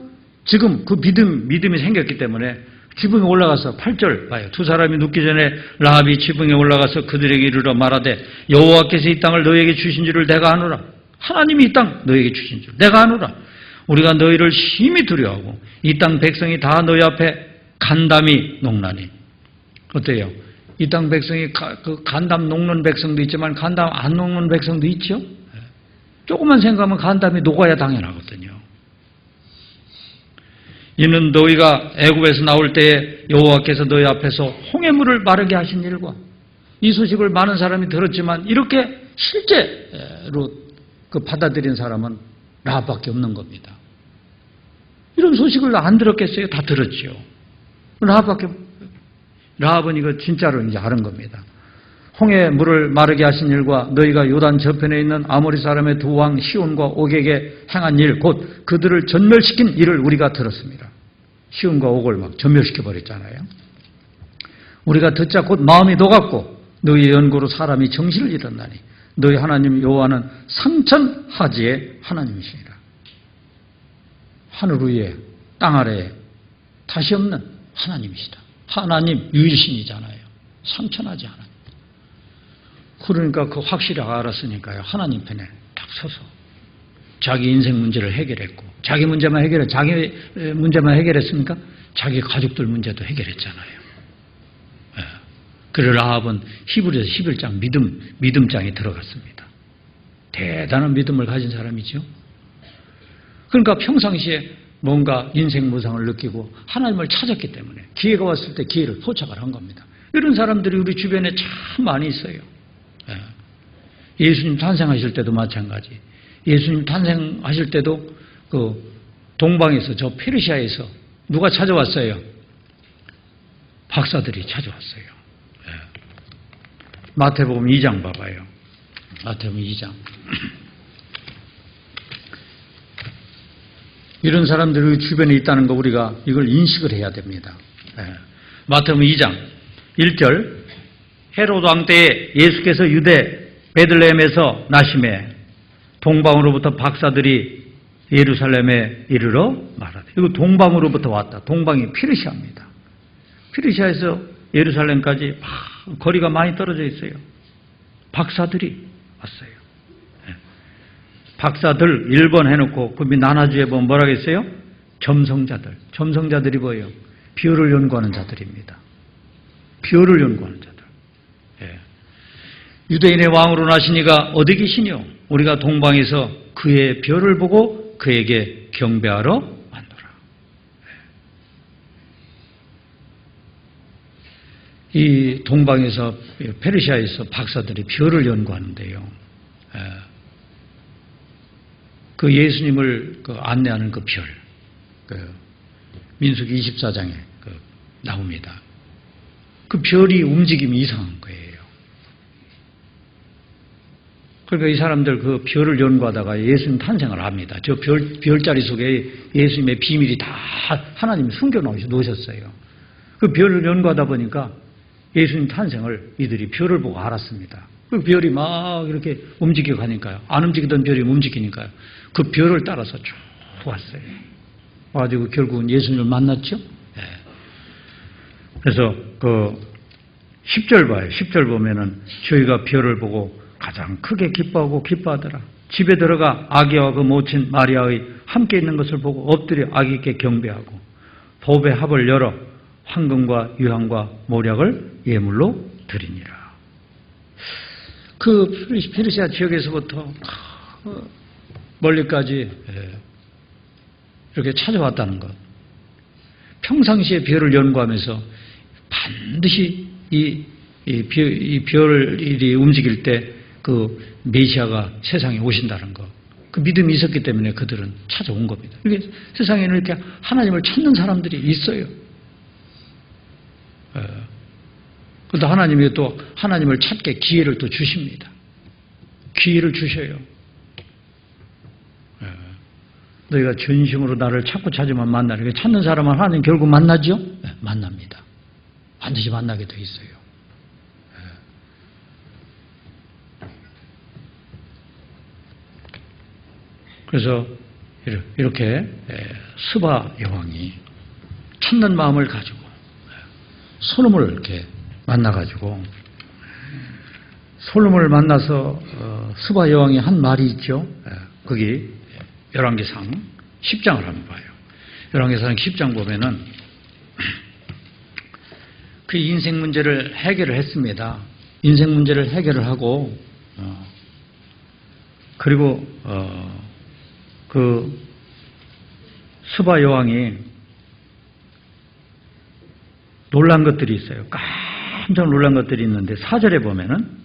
[SPEAKER 1] 지금 그 믿음이 생겼기 때문에 지붕에 올라가서 8절 봐요. 두 사람이 눕기 전에 라합이 지붕에 올라가서 그들에게 이르러 말하되 여호와께서 이 땅을 너에게 주신 줄을 내가 아노라. 하나님이 이 땅 너에게 주신 줄 내가 아노라. 우리가 너희를 심히 두려워하고 이 땅 백성이 다 너희 앞에 간담이 녹나니. 어때요? 이 땅 백성이 그 간담 녹는 백성도 있지만 간담 안 녹는 백성도 있죠? 조금만 생각하면 간담이 녹아야 당연하거든요. 이는 너희가 애굽에서 나올 때에 여호와께서 너희 앞에서 홍해물을 마르게 하신 일과 이 소식을 많은 사람이 들었지만 이렇게 실제로 그 받아들인 사람은 라합밖에 없는 겁니다. 이런 소식을 안 들었겠어요? 다 들었죠. 라합은 이거 진짜로 이제 아는 겁니다. 홍해 물을 마르게 하신 일과 너희가 요단 저편에 있는 아모리 사람의 두 왕 시온과 옥에게 행한 일, 곧 그들을 전멸시킨 일을 우리가 들었습니다. 시온과 옥을 막 전멸시켜 버렸잖아요. 우리가 듣자 곧 마음이 녹았고 너희의 연고로 사람이 정신을 잃었나니 너희 하나님 여호와는 삼천하지의 하나님이시니라. 하늘 위에 땅 아래에 다시 없는 하나님이시다. 하나님 유일신이잖아요. 삼천하지 하나님. 그러니까 그 확실히 알았으니까요. 하나님 편에 딱 서서 자기 인생 문제를 해결했고 자기 문제만 해결했습니까? 자기 가족들 문제도 해결했잖아요. 예. 그래서 라합은 히브리서 11장 믿음장에 들어갔습니다. 대단한 믿음을 가진 사람이죠. 그러니까 평상시에 뭔가 인생 무상을 느끼고 하나님을 찾았기 때문에 기회가 왔을 때 기회를 포착을 한 겁니다. 이런 사람들이 우리 주변에 참 많이 있어요. 예수님 탄생하실 때도 마찬가지. 예수님 탄생하실 때도 그 동방에서 저 페르시아에서 누가 찾아왔어요? 박사들이 찾아왔어요. 마태복음 2장 봐봐요. 마태복음 2장. 이런 사람들이 주변에 있다는 거 우리가 이걸 인식을 해야 됩니다. 마태복음 2장 1절 헤로드 왕 때에 예수께서 유대 베들레헴에서 나심에 동방으로부터 박사들이 예루살렘에 이르러 말하되. 이거 동방으로부터 왔다. 동방이 페르시아입니다. 페르시아에서 예루살렘까지 거리가 많이 떨어져 있어요. 박사들이 왔어요. 박사들 1번 해놓고 그 밑 나눠주에 보면 뭐라고 했어요? 점성자들. 점성자들이 뭐예요? 비율을 연구하는 자들입니다. 비율을 연구하는 자들. 유대인의 왕으로 나시니가 어디 계시뇨? 우리가 동방에서 그의 별을 보고 그에게 경배하러 왔노라. 이 동방에서 페르시아에서 박사들이 별을 연구하는데요. 그 예수님을 안내하는 그 별, 민수기 24장에 나옵니다. 그 별이 움직임이 이상한 거예요. 그러니까 이 사람들 그 별을 연구하다가 예수님 탄생을 합니다. 저 별자리 속에 예수님의 비밀이 다 하나님이 숨겨 놓으셨어요. 그 별을 연구하다 보니까 예수님 탄생을 이들이 별을 보고 알았습니다. 그 별이 막 이렇게 움직여 가니까요. 안 움직이던 별이 움직이니까요. 그 별을 따라서 쭉 왔어요. 와가지고 결국은 예수님을 만났죠. 네. 그래서 그 10절 봐요. 10절 보면은 저희가 별을 보고 가장 크게 기뻐하고 기뻐하더라. 집에 들어가 아기와 그 모친 마리아의 함께 있는 것을 보고 엎드려 아기께 경배하고 보배 합을 열어 황금과 유향과 모략을 예물로 드리니라. 그 페르시아 지역에서부터 멀리까지 이렇게 찾아왔다는 것. 평상시에 별을 연구하면서 반드시 이 별이 움직일 때 그 메시아가 세상에 오신다는 것. 그 믿음이 있었기 때문에 그들은 찾아온 겁니다. 이렇게 세상에는 이렇게 하나님을 찾는 사람들이 있어요. 그런데 하나님이 또 하나님을 찾게 기회를 또 주십니다. 기회를 주셔요. 너희가 전심으로 나를 찾으면 만나는. 찾는 사람은 하나님 결국 만나죠? 네, 만납니다. 반드시 만나게 돼 있어요. 그래서 이렇게 스바 여왕이 찾는 마음을 가지고 솔로몬을 이렇게 만나가지고 솔로몬을 만나서 스바 여왕이 한 말이 있죠. 거기 열왕기상 10장을 한번 봐요. 열왕기상 10장 보면은 그 인생 문제를 해결을 했습니다. 인생 문제를 해결을 하고 그리고 그 스바 여왕이 놀란 것들이 있어요. 깜짝 놀란 것들이 있는데 4절에 보면은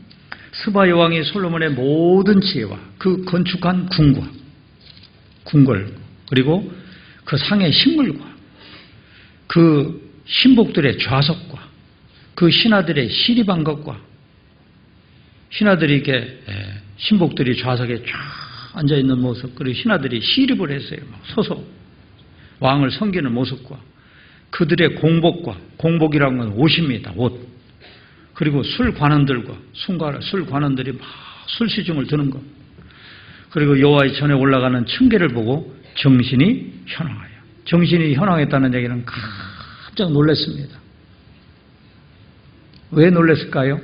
[SPEAKER 1] 스바 여왕이 솔로몬의 모든 지혜와 그 건축한 궁과 궁궐 그리고 그 상의 식물과 그 신복들의 좌석과 그 신하들의 시리반 것과 신하들이 이렇게 신복들이 좌석에 쫙 앉아 있는 모습 그리고 신하들이 시립을 했어요. 막 서서 왕을 섬기는 모습과 그들의 공복과 공복이라는 건 옷입니다. 옷. 그리고 술 관원들과 술 관원들이 막 술시중을 드는 것. 그리고 여호와의 전에 올라가는 층계를 보고 정신이 현황하여. 정신이 현황했다는 얘기는 깜짝 놀랐습니다. 왜 놀랐을까요?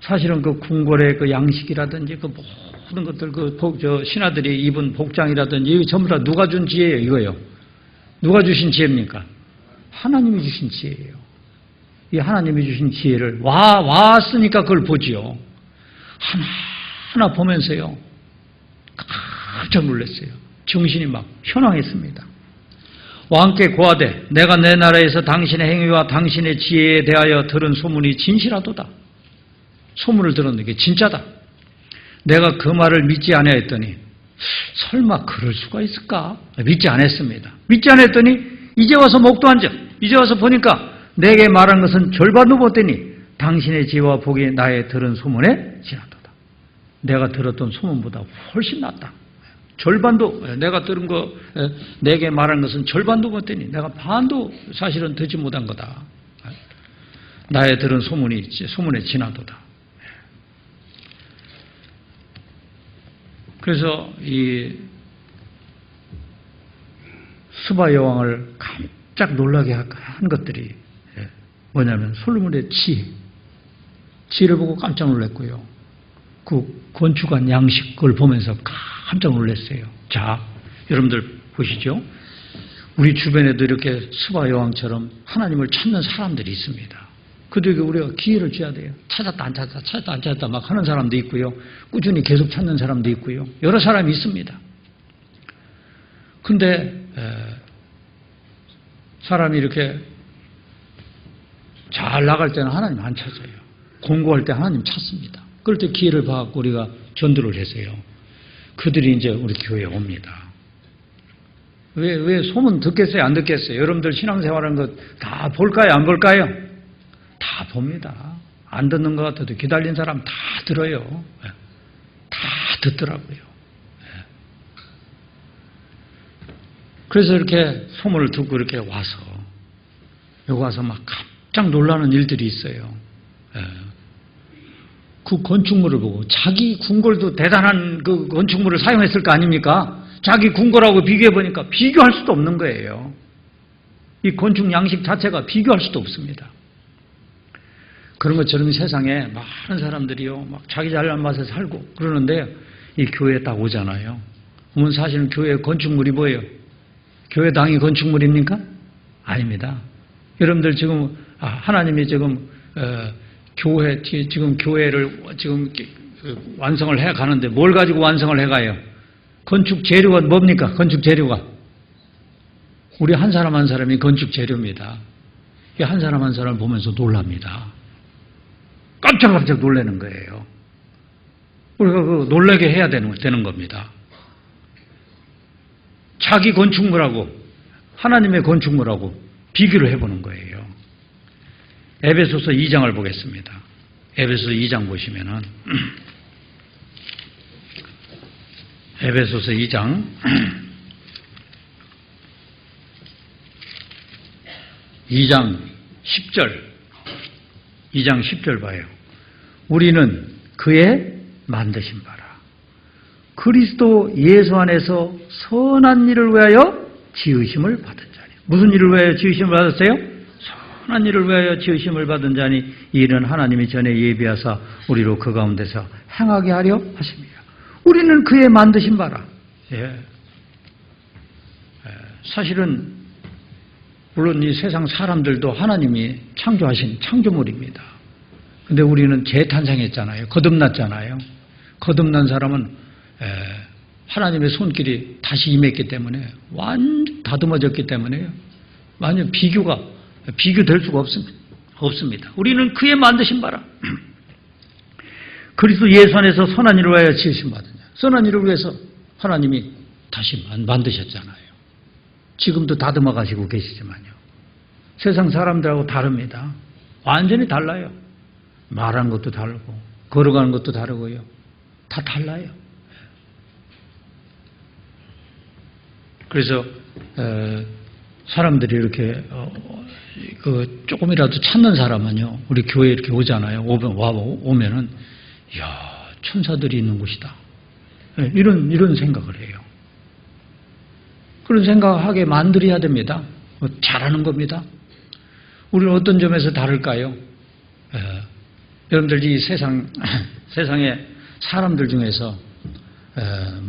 [SPEAKER 1] 사실은 그 궁궐의 그 양식이라든지 그 모든 것들 그 신하들이 입은 복장이라든지 이거 전부 다 누가 준 지혜예요, 이거요. 누가 주신 지혜입니까? 하나님이 주신 지혜예요. 이 하나님이 주신 지혜를 왔으니까 그걸 보지요. 하나하나 보면서요. 깜짝 놀랐어요. 정신이 막 현황했습니다. 왕께 고하되 내가 내 나라에서 당신의 행위와 당신의 지혜에 대하여 들은 소문이 진실하도다. 소문을 들었는데 그게 진짜다. 내가 그 말을 믿지 아니하였더니 설마 그럴 수가 있을까? 믿지 않았습니다. 믿지 않았더니 이제 와서 목도 앉아. 이제 와서 보니까 내게 말한 것은 절반도 못되니 당신의 지혜와 복이 나의 들은 소문에 지나도다. 내가 들었던 소문보다 훨씬 낫다. 절반도 내가 들은 거 내게 말한 것은 절반도 못되니 내가 반도 사실은 듣지 못한 거다. 나의 들은 소문에 지나도다. 그래서 이 스바 여왕을 깜짝 놀라게 한 것들이 뭐냐면 솔로몬의 지혜를 보고 깜짝 놀랐고요. 그 건축한 양식 그걸 보면서 깜짝 놀랐어요. 자, 여러분들 보시죠. 우리 주변에도 이렇게 스바 여왕처럼 하나님을 찾는 사람들이 있습니다. 그들에게 우리가 기회를 줘야 돼요. 찾았다 안 찾았다 막 하는 사람도 있고요. 꾸준히 계속 찾는 사람도 있고요. 여러 사람이 있습니다. 근데 사람이 이렇게 잘 나갈 때는 하나님 안 찾아요. 공부할 때 하나님 찾습니다. 그럴 때 기회를 봐갖고 우리가 전도를 해서요. 그들이 이제 우리 교회에 옵니다. 왜 소문 듣겠어요? 안 듣겠어요? 여러분들 신앙생활하는 거 다 볼까요? 안 볼까요? 다 봅니다. 안 듣는 것 같아도 기다린 사람 다 들어요. 다 듣더라고요. 그래서 이렇게 소문을 듣고 이렇게 와서 여기 와서 막 깜짝 놀라는 일들이 있어요. 그 건축물을 보고 자기 궁궐도 대단한 그 건축물을 사용했을 거 아닙니까? 자기 궁궐하고 비교해 보니까 비교할 수도 없는 거예요. 이 건축 양식 자체가 비교할 수도 없습니다. 그런 것처럼 세상에 많은 사람들이요, 막 자기 잘난 맛에 살고 그러는데 이 교회에 딱 오잖아요. 그러면 사실은 교회 건축물이 뭐예요? 교회당이 건축물입니까? 아닙니다. 여러분들 지금 하나님이 지금 교회를 지금 완성을 해 가는데 뭘 가지고 완성을 해 가요? 건축 재료가 뭡니까? 건축 재료가 우리 한 사람 한 사람이 건축 재료입니다. 이 한 사람 한 사람을 보면서 놀랍니다. 깜짝 놀라는 거예요. 우리가 그 놀라게 해야 되는 겁니다. 자기 건축물하고 하나님의 건축물하고 비교를 해보는 거예요. 에베소서 2장을 보겠습니다. 에베소서 2장 보시면은 에베소서 2장 2장 10절 봐요. 우리는 그의 만드신 바라. 그리스도 예수 안에서 선한 일을 위하여 지으심을 받은 자니. 무슨 일을 위하여 지으심을 받았어요? 선한 일을 위하여 지으심을 받은 자니 이 일은 하나님이 전에 예비하사 우리로 그 가운데서 행하게 하려 하십니다. 우리는 그의 만드신 바라. 사실은 물론 이 세상 사람들도 하나님이 창조하신 창조물입니다. 근데 우리는 재탄생했잖아요. 거듭났잖아요. 거듭난 사람은 하나님의 손길이 다시 임했기 때문에 완전 다듬어졌기 때문에 완전 비교될 수가 없습니다. 우리는 그의 만드신 바라. 그리스도 예수 안에서 선한 일을 위하여 지으신 바다. 선한 일을 위해서 하나님이 다시 만드셨잖아요. 지금도 다듬어 가시고 계시지만요. 세상 사람들하고 다릅니다. 완전히 달라요. 말하는 것도 다르고 걸어가는 것도 다르고요. 다 달라요. 그래서 사람들이 이렇게 조금이라도 찾는 사람은요, 우리 교회에 이렇게 오잖아요. 오면은 이야, 천사들이 있는 곳이다. 이런 생각을 해요. 그런 생각하게 만들어야 됩니다. 잘하는 겁니다. 우리는 어떤 점에서 다를까요? 여러분들 이 세상에 사람들 중에서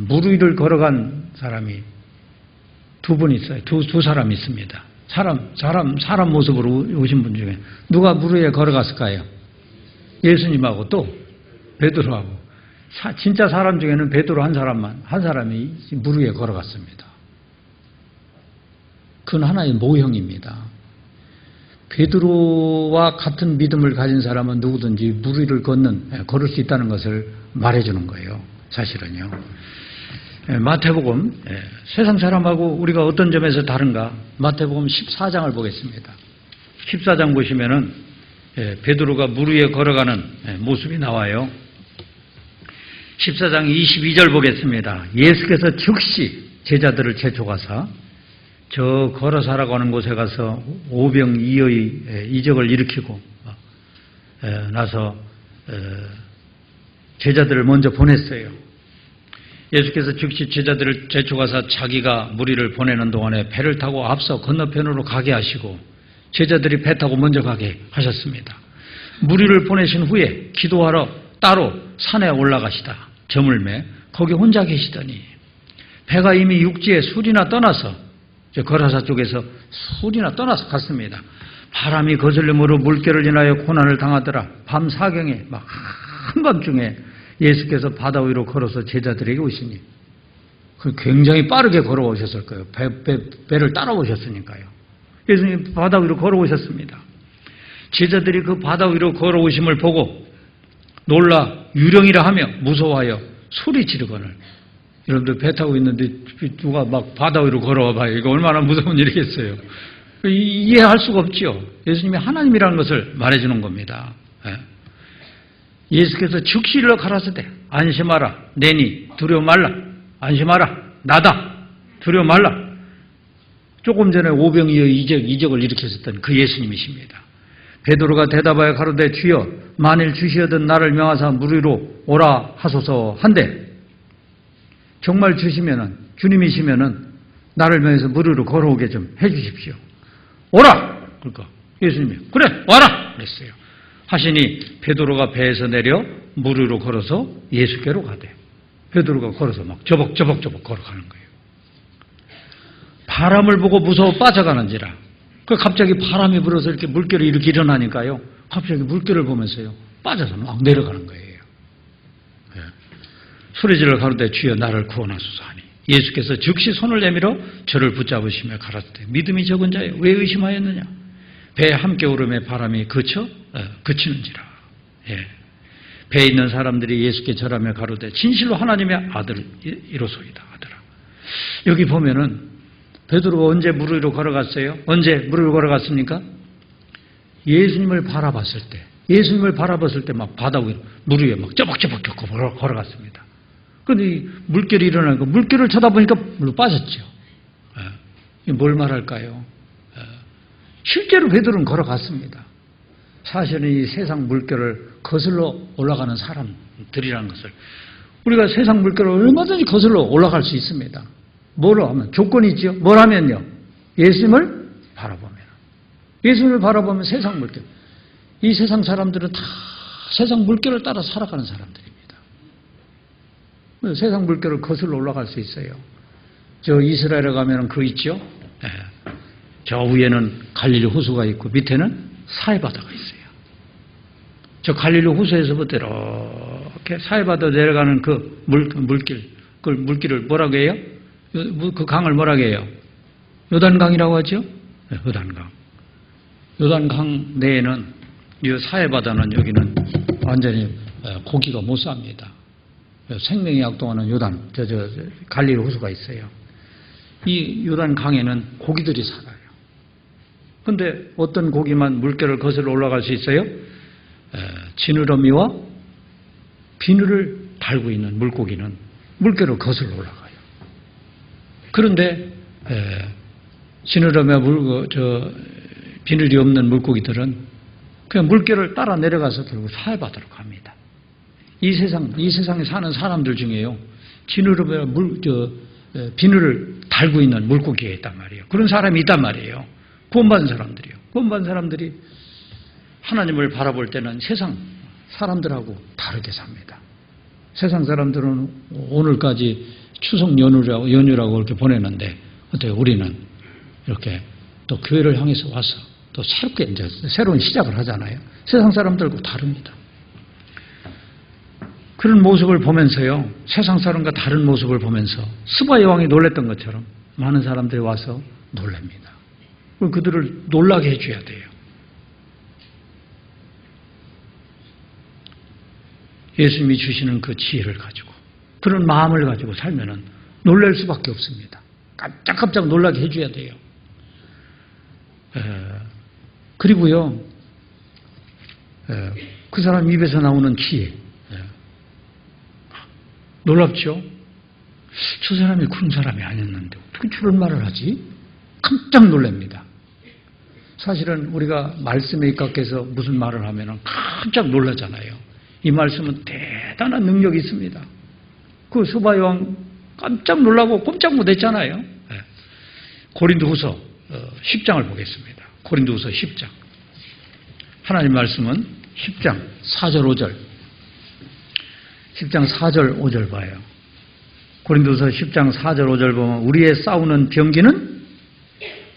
[SPEAKER 1] 물 위를 걸어간 사람이 두 분 있어요. 두 사람이 있습니다. 사람 모습으로 오신 분 중에 누가 물 위에 걸어갔을까요? 예수님하고 또 베드로하고. 진짜 사람 중에는 베드로 한 사람이 물 위에 걸어갔습니다. 그건 하나의 모형입니다. 베드로와 같은 믿음을 가진 사람은 누구든지 물 위를 걸을 수 있다는 것을 말해주는 거예요. 사실은요. 마태복음, 세상 사람하고 우리가 어떤 점에서 다른가? 마태복음 14장을 보겠습니다. 14장 보시면은 베드로가 물 위에 걸어가는 모습이 나와요. 14장 22절 보겠습니다. 예수께서 즉시 제자들을 재촉하사 저 거라사라고 하는 곳에 가서 오병이어의 이적을 일으키고 나서 제자들을 먼저 보냈어요. 예수께서 즉시 제자들을 재촉하사 자기가 무리를 보내는 동안에 배를 타고 앞서 건너편으로 가게 하시고 제자들이 배 타고 먼저 가게 하셨습니다. 무리를 보내신 후에 기도하러 따로 산에 올라가시다. 점을 매 거기 혼자 계시더니 배가 이미 육지에 술이나 떠나서 거라사 쪽에서 술이나 떠나서 갔습니다. 바람이 거슬림으로 물결을 인하여 고난을 당하더라. 밤 사경에 막 한밤중에 예수께서 바다 위로 걸어서 제자들에게 오시니 굉장히 빠르게 걸어오셨을 거예요. 배를 따라오셨으니까요. 예수님 바다 위로 걸어오셨습니다. 제자들이 그 바다 위로 걸어오심을 보고 놀라 유령이라 하며 무서워하여 소리 지르거늘. 여러분들 배 타고 있는데 누가 막 바다 위로 걸어와 봐요. 이거 얼마나 무서운 일이겠어요. 이해할 수가 없죠. 예수님이 하나님이라는 것을 말해주는 겁니다. 예수께서 즉시 일러 가라사대 안심하라 내니 두려워 말라. 안심하라 나다 두려워 말라. 조금 전에 오병이어의 이적을 일으켰었던 그 예수님이십니다. 베드로가 대답하여 가로되 주여 만일 주시어든 나를 명하사 물 위로 오라 하소서 한데 정말 주님이시면은 나를 명해서 물 위로 걸어오게 좀 해주십시오. 오라! 그러니까 예수님이 그래 와라! 그랬어요. 하시니 베드로가 배에서 내려 물 위로 걸어서 예수께로 가대. 베드로가 걸어서 막 저벅저벅 걸어가는 거예요. 바람을 보고 무서워 빠져가는지라. 갑자기 바람이 불어서 이렇게 물결이 이렇게 일어나니까요. 갑자기 물결을 보면서요. 빠져서 막 내려가는 거예요. 소리질을 가로되 주여 나를 구원하소서 하니 예수께서 즉시 손을 내밀어 저를 붙잡으시며 가라사대 믿음이 적은 자여 왜 의심하였느냐. 배에 함께 오름에 바람이 그치는지라. 배에 있는 사람들이 예수께 절하며 가로되 진실로 하나님의 아들 이로소이다 하더라. 여기 보면은 베드로가 언제 물 위로 걸어갔어요? 언제 물 위로 걸어갔습니까? 예수님을 바라봤을 때 막 바다 위로 물 위에 막 쩌벅쩌벅 걸어갔습니다. 그런데 물결이 일어나니까 물결을 쳐다보니까 물로 빠졌죠. 뭘 말할까요? 실제로 베드로는 걸어갔습니다. 사실은 이 세상 물결을 거슬러 올라가는 사람들이라는 것을 우리가 세상 물결을 얼마든지 거슬러 올라갈 수 있습니다. 뭘 하면? 조건이 있죠. 뭘 하면요? 예수님을 바라보면. 예수님을 바라보면 세상 물결. 이 세상 사람들은 다 세상 물결을 따라 살아가는 사람들입니다. 세상 물결을 거슬러 올라갈 수 있어요. 저 이스라엘에 가면 그거 있죠? 네. 저 위에는 갈릴리 호수가 있고 밑에는 사해바다가 있어요. 저 갈릴리 호수에서부터 이렇게 사해바다 내려가는 그 물길, 그 물길을 뭐라고 해요? 그 강을 뭐라고 해요? 요단강이라고 하죠? 네, 요단강. 요단강 내에는 이 사해바다는 여기는 완전히 고기가 못 삽니다. 생명의 약동하는 요단, 갈릴리 호수가 있어요. 이 요단강에는 고기들이 살아요. 근데 어떤 고기만 물결을 거슬러 올라갈 수 있어요? 지느러미와 비늘을 달고 있는 물고기는 물결을 거슬러 올라가요. 그런데 지느러미와 비늘이 없는 물고기들은 그냥 물결을 따라 내려가서 결국 사해바다로 갑니다. 이 세상에 사는 사람들 중에요, 지느러미와 비늘을 달고 있는 물고기가 있단 말이에요. 그런 사람이 있단 말이에요. 구원받은 사람들이요. 구원받은 사람들이 하나님을 바라볼 때는 세상 사람들하고 다르게 삽니다. 세상 사람들은 오늘까지 추석 연휴라고 이렇게 보내는데, 어때요? 우리는 이렇게 또 교회를 향해서 와서 또 새롭게 이제 새로운 시작을 하잖아요. 세상 사람들과 다릅니다. 그런 모습을 보면서요, 세상 사람과 다른 모습을 보면서 스바의 왕이 놀랬던 것처럼 많은 사람들이 와서 놀랍니다. 그들을 놀라게 해줘야 돼요. 예수님이 주시는 그 지혜를 가지고, 그런 마음을 가지고 살면은 놀랄 수밖에 없습니다. 깜짝깜짝 놀라게 해줘야 돼요. 그리고요, 그 사람 입에서 나오는 지혜. 놀랍죠? 저 사람이 그런 사람이 아니었는데 어떻게 저런 말을 하지? 깜짝 놀랍니다. 사실은 우리가 말씀에 입각해서 무슨 말을 하면 깜짝 놀라잖아요. 이 말씀은 대단한 능력이 있습니다. 그 스바의 왕 깜짝 놀라고 꼼짝 못했잖아요. 고린도후서 10장을 보겠습니다. 고린도후서 10장. 하나님 말씀은 10장 4절 5절. 10장 4절 5절 봐요. 고린도서 10장 4절 5절 보면 우리의 싸우는 병기는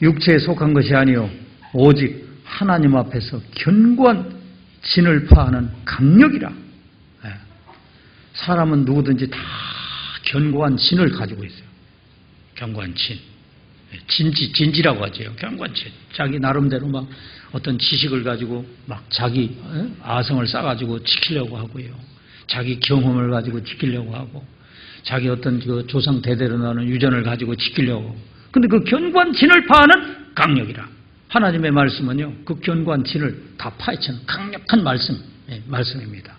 [SPEAKER 1] 육체에 속한 것이 아니요 오직 하나님 앞에서 견고한 진을 파하는 강력이라. 사람은 누구든지 다 견고한 진을 가지고 있어요. 견고한 진. 진지라고 하죠. 견고한 진. 자기 나름대로 막 어떤 지식을 가지고 막 자기 아성을 쌓아가지고 지키려고 하고요. 자기 경험을 가지고 지키려고 하고, 자기 어떤 그 조상 대대로 나오는 유전을 가지고 지키려고. 근데 그 견고한 진을 파하는 강력이라. 하나님의 말씀은요, 그 견고한 진을 다 파헤치는 강력한 말씀입니다.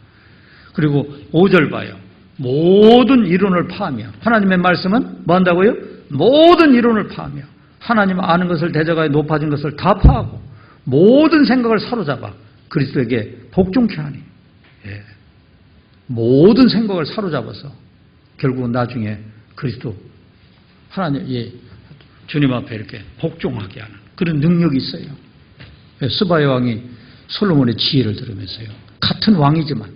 [SPEAKER 1] 그리고 5절 봐요. 모든 이론을 파하며, 하나님의 말씀은 뭐 한다고요? 모든 이론을 파하며, 하나님 아는 것을 대적하여 높아진 것을 다 파하고, 모든 생각을 사로잡아 그리스도에게 복종케 하니. 예. 모든 생각을 사로잡아서 결국은 나중에 그리스도 하나님, 주님 앞에 이렇게 복종하게 하는 그런 능력이 있어요. 스바의 왕이 솔로몬의 지혜를 들으면서요, 같은 왕이지만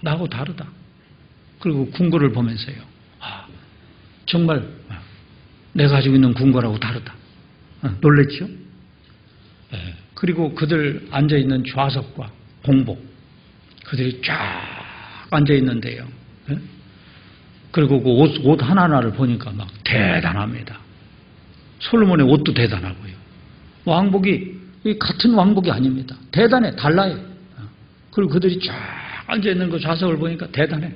[SPEAKER 1] 나하고 다르다. 그리고 궁궐을 보면서요, 정말 내가 가지고 있는 궁궐하고 다르다. 놀랬죠? 그리고 그들 앉아있는 좌석과 공복, 그들이 쫙 앉아있는데요. 그리고 그 옷 하나하나를 보니까 막 대단합니다. 솔로몬의 옷도 대단하고요. 왕복이 같은 왕복이 아닙니다. 대단해, 달라요. 그리고 그들이 쫙 앉아있는 그 좌석을 보니까 대단해.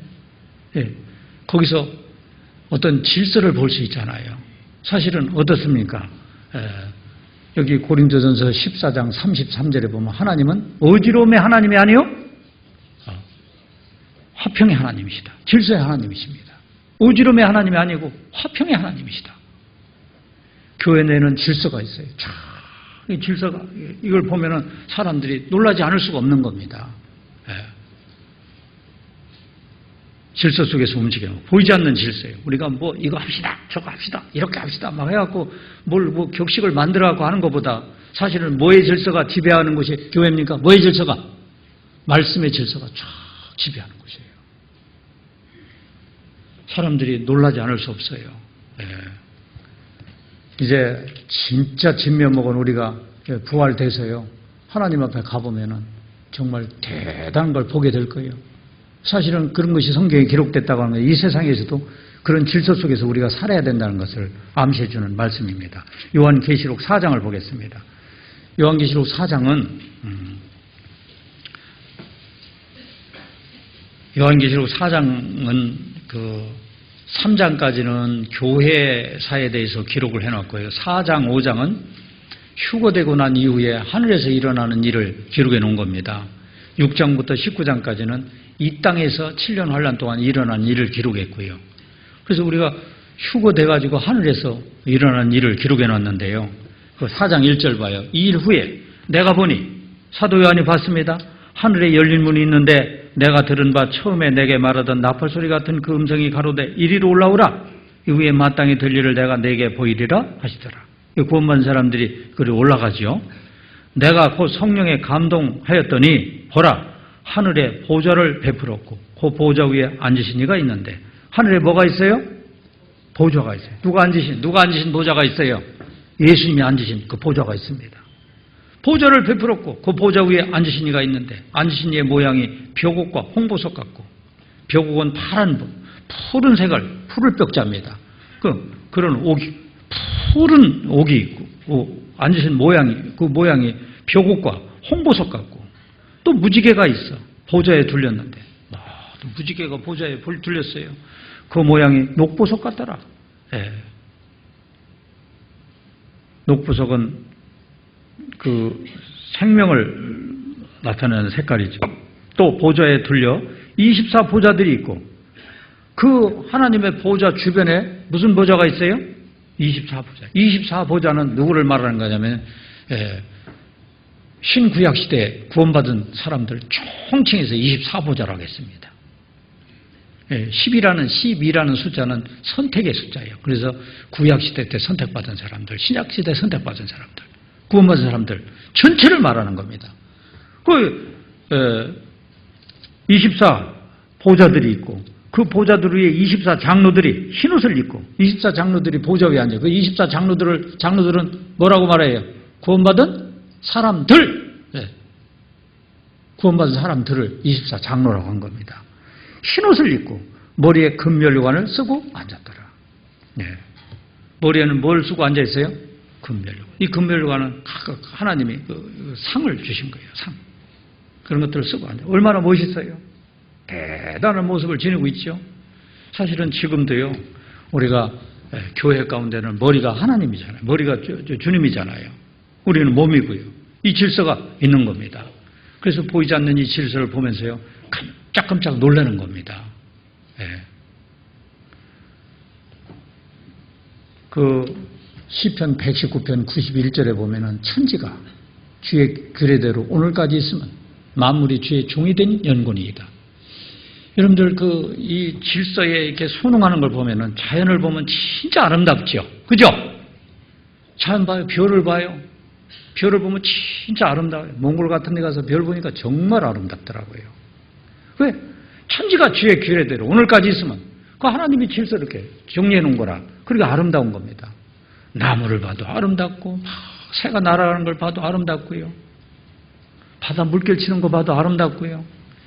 [SPEAKER 1] 거기서 어떤 질서를 볼 수 있잖아요. 사실은 어떻습니까? 여기 고린도전서 14장 33절에 보면 하나님은 어지러움의 하나님이 아니요 화평의 하나님이시다. 질서의 하나님이십니다. 어지러움의 하나님이 아니고 화평의 하나님이시다. 교회 내에는 질서가 있어요. 이 질서가, 이걸 보면은 사람들이 놀라지 않을 수가 없는 겁니다. 질서 속에서 움직여요. 보이지 않는 질서예요. 우리가 뭐 이거 합시다, 저거 합시다, 이렇게 합시다 막 해갖고 뭐 격식을 만들어갖고 하는 것보다 사실은 뭐의 질서가 지배하는 것이 교회입니까? 뭐의 질서가? 말씀의 질서가 쫙 지배하는 것이에요. 사람들이 놀라지 않을 수 없어요. 네. 이제 진짜 진면 먹은 우리가 부활돼서요. 하나님 앞에 가보면은 정말 대단한 걸 보게 될 거예요. 사실은 그런 것이 성경에 기록됐다고 하는 거예요. 이 세상에서도 그런 질서 속에서 우리가 살아야 된다는 것을 암시해 주는 말씀입니다. 요한계시록 4장을 보겠습니다. 요한계시록 4장은 요한계시록 4장은 그 3장까지는 교회사에 대해서 기록을 해놨고요. 4장, 5장은 휴거되고 난 이후에 하늘에서 일어나는 일을 기록해 놓은 겁니다. 6장부터 19장까지는 이 땅에서 7년 환란 동안 일어난 일을 기록했고요. 그래서 우리가 휴거돼가지고 하늘에서 일어난 일을 기록해 놨는데요. 그 4장 1절 봐요. 이 일 후에 내가 보니 사도 요한이 봤습니다. 하늘에 열린 문이 있는데 내가 들은 바 처음에 내게 말하던 나팔 소리 같은 그 음성이 가로되 이리로 올라오라. 이후에 마땅히 될 일을 내가 내게 보이리라 하시더라. 구원받은 사람들이 그리 올라가지요. 내가 곧 성령에 감동하였더니 보라 하늘에 보좌를 베풀었고 그 보좌 위에 앉으신 이가 있는데 하늘에 뭐가 있어요? 보좌가 있어요. 누가 앉으신 보좌가 있어요? 예수님이 앉으신 그 보좌가 있습니다. 보좌를 베풀었고 그 보좌 위에 앉으신 이가 있는데 앉으신 이의 모양이 벽옥과 홍보석 같고 벽옥은 푸른 색을 푸를 벽자입니다. 그런 옥이 푸른 옥이 있고 앉으신 그 모양이 벽옥과 홍보석 같고 또 무지개가 있어. 보좌에 둘렸는데 또 무지개가 보좌에 둘렸어요. 그 모양이 녹보석 같더라. 예. 녹보석은 그 생명을 나타내는 색깔이죠. 또 보좌에 둘려 24보좌들이 있고 그 하나님의 보좌 주변에 무슨 보좌가 있어요? 24보좌. 24보좌는 누구를 말하는 거냐면 신구약 시대에 구원받은 사람들 총칭해서 24보좌라고 했습니다. 12라는 숫자는 선택의 숫자예요. 그래서 구약 시대 때 선택받은 사람들, 신약 시대 선택받은 사람들, 구원받은 사람들 전체를 말하는 겁니다. 24보좌들이 있고 그 보좌들 위에 24장로들이 흰옷을 입고 24장로들이 보좌 위에 앉아요. 그 24장로들은 뭐라고 말해요? 구원받은 사람들! 구원받은 사람들을 24장로라고 한 겁니다. 흰옷을 입고 머리에 금면류관을 쓰고 앉았더라. 머리에는 뭘 쓰고 앉아있어요? 금면류관. 이 금면류관은 하나님이 그 상을 주신 거예요. 상. 그런 것들을 쓰고 앉아요. 얼마나 멋있어요. 대단한 모습을 지니고 있죠. 사실은 지금도요. 우리가 교회 가운데는 머리가 하나님이잖아요. 머리가 주님이잖아요. 우리는 몸이고요. 이 질서가 있는 겁니다. 그래서 보이지 않는 이 질서를 보면서요. 깜짝깜짝 놀라는 겁니다. 그 시편 119편 91절에 보면은 천지가 주의 규례대로 오늘까지 있으면 만물이 주의 종이 된 연곤이다. 여러분들 이 질서에 이렇게 순응하는 걸 보면은 자연을 보면 진짜 아름답죠. 그죠? 자연 봐요. 별을 봐요. 별을 보면 진짜 아름다워요. 몽골 같은 데 가서 별 보니까 정말 아름답더라고요. 왜? 천지가 주의 규례대로 오늘까지 있으면 그 하나님이 질서 이렇게 정리해 놓은 거라. 그러니까 아름다운 겁니다. 나무를 봐도 아름답고 새가 날아가는 걸 봐도 아름답고요. 바다 물결 치는 거 봐도 아름답고요.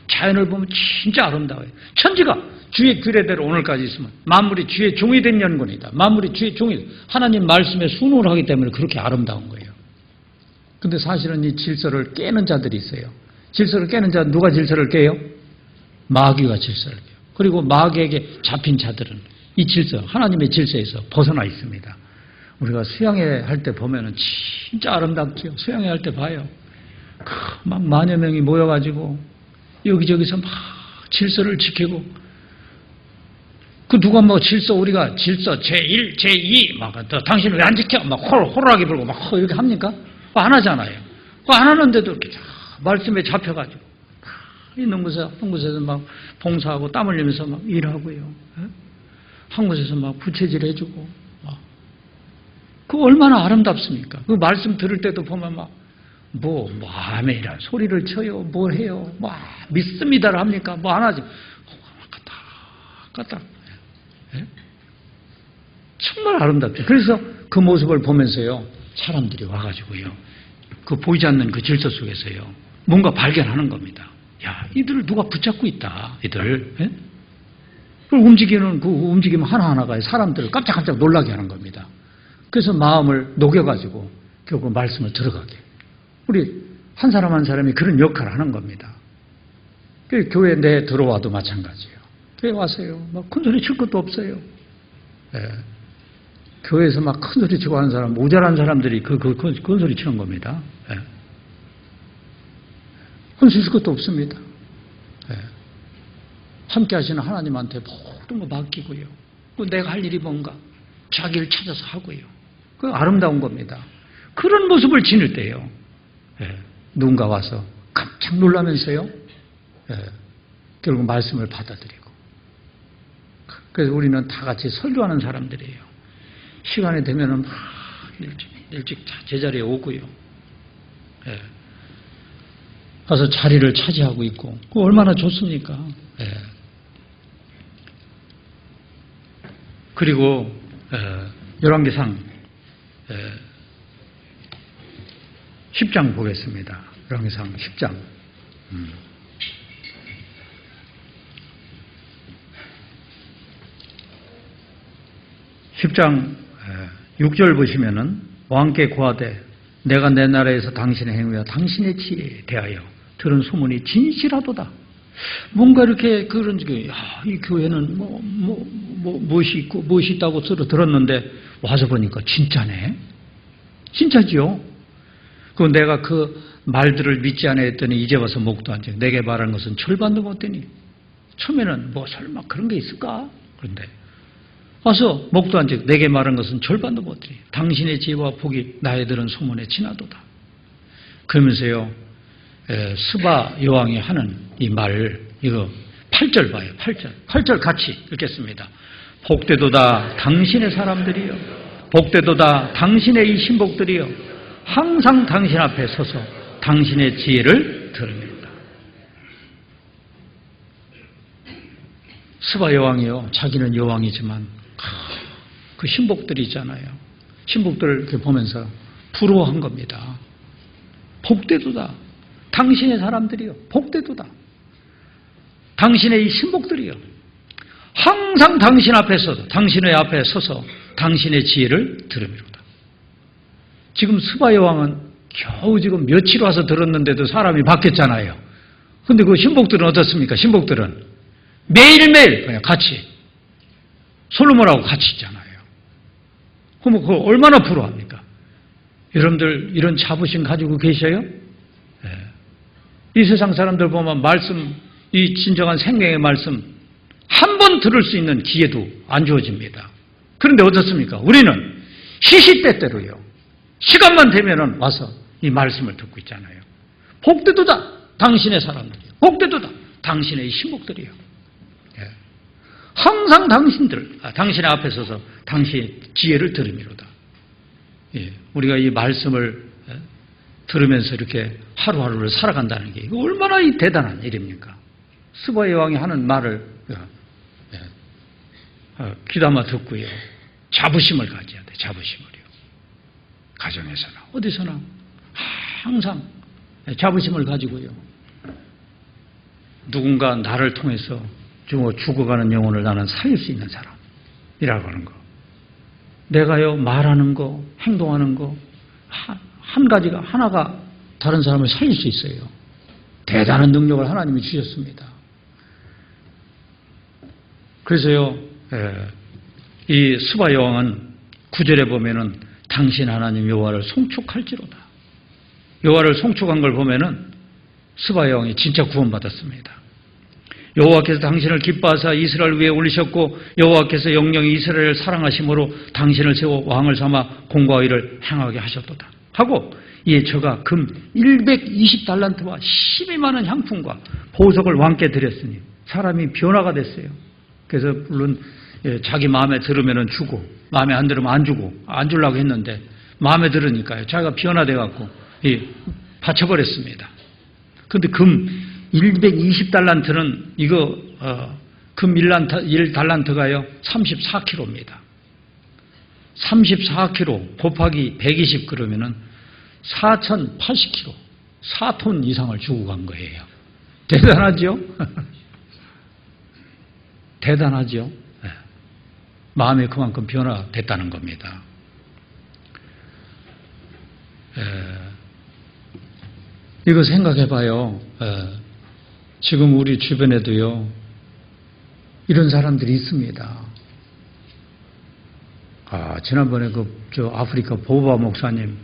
[SPEAKER 1] 자연을 보면 진짜 아름다워요. 천지가 주의 규례대로 오늘까지 있으면 만물이 주의 종이 된 연곤이다. 만물이 주의 종이 하나님 말씀에 순응을 하기 때문에 그렇게 아름다운 거예요. 근데 사실은 이 질서를 깨는 자들이 있어요. 질서를 깨는 자 누가 질서를 깨요? 마귀가 질서를 깨요. 그리고 마귀에게 잡힌 자들은 이 질서, 하나님의 질서에서 벗어나 있습니다. 우리가 수양회 할 때 보면은 진짜 아름답죠. 수양회 할 때 봐요. 막 만여 명이 모여가지고 여기저기서 막 질서를 지키고 그 누가 뭐 질서 우리가 질서 제1, 제2 막 당신 왜 안 지켜? 막 호루라기 불고 막 이렇게 합니까? 안 하잖아요. 안 하는데도 이렇게 말씀에 잡혀가지고 있는 곳에 한 곳에서 막 봉사하고 땀 흘리면서 막 일하고요. 한 곳에서 막 부채질 해주고 그 얼마나 아름답습니까? 그 말씀 들을 때도 보면 막 아멘이란 소리를 쳐요. 뭘 해요. 믿습니다를 합니까? 안 하지. 까딱. 정말 아름답죠. 그래서 그 모습을 보면서요. 사람들이 와가지고요. 그 보이지 않는 그 질서 속에서요. 뭔가 발견하는 겁니다. 야, 이들을 누가 붙잡고 있다. 이들. 그 움직임 하나하나가 사람들을 깜짝깜짝 놀라게 하는 겁니다. 그래서 마음을 녹여가지고 결국 말씀을 들어가게. 우리 한 사람 한 사람이 그런 역할을 하는 겁니다. 교회 내 들어와도 마찬가지예요. 교회 와서요. 막 큰 소리 칠 것도 없어요. 교회에서 막 큰 소리 치고 하는 사람, 모자란 사람들이 큰 소리 치는 겁니다. 큰 소리 칠 것도 없습니다. 함께 하시는 하나님한테 모든 거 맡기고요. 내가 할 일이 뭔가 자기를 찾아서 하고요. 그 아름다운 겁니다. 그런 모습을 지닐 때요. 누군가 와서 깜짝 놀라면서요. 결국 말씀을 받아들이고. 그래서 우리는 다 같이 설교하는 사람들이에요. 시간이 되면은 막 일찍 제자리에 오고요. 가서 자리를 차지하고 있고. 그거 얼마나 좋습니까? 그리고 열왕기상 10장 보겠습니다. 열왕기상 10장. 10장 6절 보시면은 왕께 고하되 내가 내 나라에서 당신의 행위와 당신의 지혜에 대하여 들은 소문이 진실하도다. 뭔가 이렇게 그런 이 교회는 무엇이 있고 무엇이 있다고 들었는데 와서 보니까 진짜네. 진짜지요. 그 내가 그 말들을 믿지 않아 했더니 이제 와서 목도 안 줘. 내게 말한 것은 절반도 못 되니. 처음에는 설마 그런 게 있을까? 그런데 와서 목도 안 줘. 내게 말한 것은 절반도 못 되니. 당신의 지혜와 복이 나에 들은 소문에 지나도다. 그러면서요. 스바 여왕이 하는 이 말, 이거 8절 봐요. 8절 같이 읽겠습니다. 복되도다 당신의 사람들이요. 복되도다 당신의 이 신복들이요. 항상 당신 앞에 서서 당신의 지혜를 들으리로다. 스바 여왕이요. 자기는 여왕이지만 그 신복들이 있잖아요. 신복들을 이렇게 보면서 부러워한 겁니다. 복되도다. 당신의 사람들이요. 복되도다. 당신의 이 신복들이요. 항상 당신 앞에 서서 당신의 앞에 서서 당신의 지혜를 들으리로다. 지금 스바 여왕은 겨우 지금 며칠 와서 들었는데도 사람이 바뀌었잖아요. 근데 그 신복들은 어떻습니까? 신복들은 매일매일 그냥 같이 솔로몬하고 같이 있잖아요. 그럼 그거 얼마나 부러워합니까? 여러분들 이런 자부심 가지고 계셔요? 이 세상 사람들 보면 말씀, 이 진정한 생명의 말씀 한 번 들을 수 있는 기회도 안 주어집니다. 그런데 어떻습니까? 우리는 시시때때로요. 시간만 되면은 와서 이 말씀을 듣고 있잖아요. 복되도다 당신의 사람들이요. 복되도다 당신의 이 신복들이요. 항상 당신의 앞에 서서 당신의 지혜를 들음이로다. 우리가 이 말씀을 들으면서 이렇게 하루하루를 살아간다는 게 얼마나 이 대단한 일입니까? 스바 여왕이 하는 말을 귀담아 듣고요. 자부심을 가져야 돼. 자부심을요. 가정에서나 어디서나 항상 자부심을 가지고요. 누군가 나를 통해서 죽어가는 영혼을 나는 살릴 수 있는 사람이라고 하는 거. 내가요 말하는 거, 행동하는 거 하나가 다른 사람을 살릴 수 있어요. 대단한 능력을 하나님이 주셨습니다. 그래서요, 이 스바 여왕은 9절에 보면은 당신 하나님 여호와를 송축할지로다. 여호와를 송축한 걸 보면은 스바 여왕이 진짜 구원받았습니다. 여호와께서 당신을 기뻐하사 이스라엘 위에 올리셨고 여호와께서 영영이 이스라엘을 사랑하심으로 당신을 세워 왕을 삼아 공과 의를 행하게 하셨도다. 하고 이에 저가 금 120달란트와 12만 원 향품과 보석을 왕께 드렸으니 사람이 변화가 됐어요. 그래서 물론 자기 마음에 들으면 주고 마음에 안 들으면 안 주고 안 주려고 했는데 마음에 들으니까요. 자기가 변화돼 갖고 바쳐버렸습니다. 그런데 금 120달란트는 이거 금 1달란트가요 34kg입니다. 34kg 곱하기 120 그러면은 4080kg 4톤 이상을 주고 간 거예요. 대단하죠? 대단하죠? 네. 마음이 그만큼 변화됐다는 겁니다. 이거 생각해 봐요. 지금 우리 주변에도요, 이런 사람들이 있습니다. 지난번에 저 아프리카 보바 목사님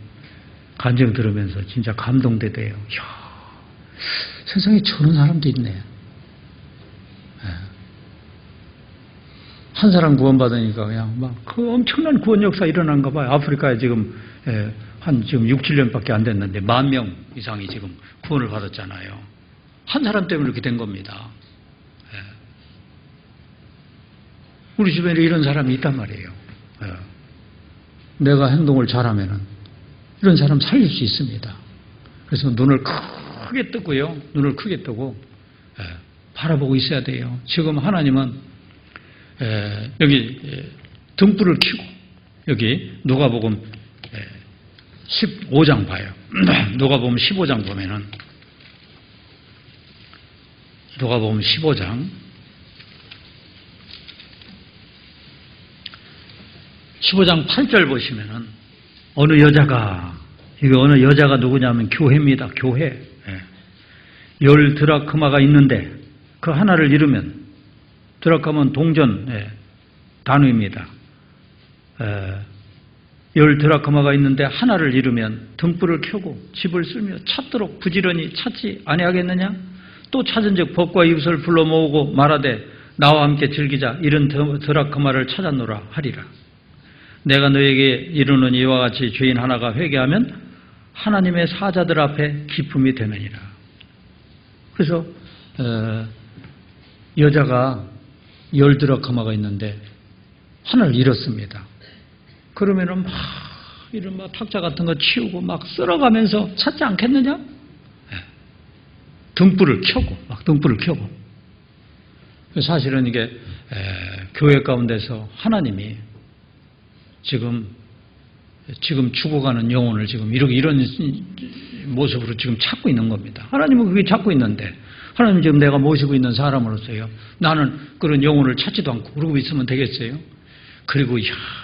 [SPEAKER 1] 간증 들으면서 진짜 감동되대요. 이야, 세상에 저런 사람도 있네. 한 사람 구원받으니까 그냥 막 그 엄청난 구원 역사 일어난가 봐요. 아프리카에 지금 지금 6, 7년밖에 안 됐는데 10,000명 이상이 지금 구원을 받았잖아요. 한 사람 때문에 이렇게 된 겁니다. 우리 주변에 이런 사람이 있단 말이에요. 내가 행동을 잘하면은 이런 사람 살릴 수 있습니다. 그래서 눈을 크게 뜨고요. 눈을 크게 뜨고 바라보고 있어야 돼요. 지금 하나님은 여기 등불을 켜고 여기 누가복음 15장 봐요. 누가복음 15장 보면은 누가복음 15장 15장 8절 보시면은 어느 여자가 누구냐면 교회입니다. 교회. 10드라크마가 있는데 그 하나를 잃으면 드라크마는 동전 단위입니다. 10드라크마가 있는데 하나를 잃으면 등불을 켜고 집을 쓸며 찾도록 부지런히 찾지 아니하겠느냐? 또 찾은즉 벗과 이웃을 불러 모으고 말하되 나와 함께 즐기자 이런 드라크마를 찾았노라 하리라. 내가 너에게 이르는 이와 같이 죄인 하나가 회개하면 하나님의 사자들 앞에 기쁨이 되느니라. 그래서 여자가 10드라크마가 있는데 하나를 잃었습니다. 그러면은 막 이런 막 탁자 같은 거 치우고 막 쓸어가면서 찾지 않겠느냐? 등불을 켜고. 사실은 이게 교회 가운데서 하나님이 지금 죽어가는 영혼을 지금 이런 모습으로 지금 찾고 있는 겁니다. 하나님은 그게 찾고 있는데 하나님 지금 내가 모시고 있는 사람으로서요. 나는 그런 영혼을 찾지도 않고 그러고 있으면 되겠어요? 그리고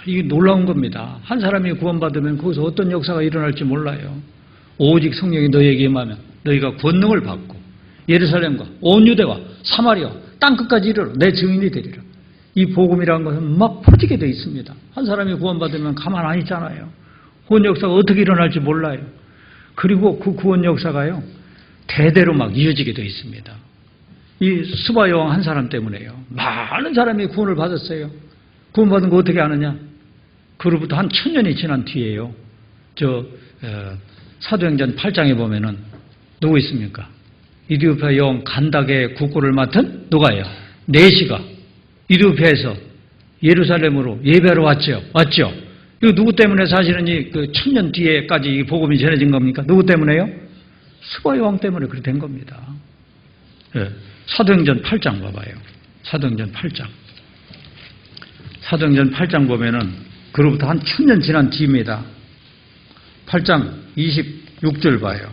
[SPEAKER 1] 이게 놀라운 겁니다. 한 사람이 구원받으면 거기서 어떤 역사가 일어날지 몰라요. 오직 성령이 너희에게 임하면 너희가 권능을 받고 예루살렘과 온 유대와 사마리아 땅끝까지 이르러 내 증인이 되리라. 이 복음이라는 것은 막 퍼지게 되어 있습니다. 한 사람이 구원받으면 가만 안 있잖아요. 구원 역사가 어떻게 일어날지 몰라요. 그리고 그 구원 역사가요. 대대로 막 이어지게 되어 있습니다. 이 스바 여왕 한 사람 때문에요. 많은 사람이 구원을 받았어요. 구원받은 거 어떻게 아느냐? 그로부터 한 1000년이 지난 뒤에요. 사도행전 8장에 보면은 누구 있습니까? 이디오피아 여왕 간닥의 국고를 맡은 누가예요? 네시가 이디오피아에서 예루살렘으로 예배하러 왔죠. 이거 누구 때문에 사실은 그 1000년 뒤에까지 이 복음이 전해진 겁니까? 누구 때문에요? 스바 여왕 때문에 그렇게 된 겁니다. 사도행전 8장 봐봐요. 사도행전 8장. 사도행전 8장 보면은 그로부터 한 1000년 지난 뒤입니다. 8장 26절 봐요.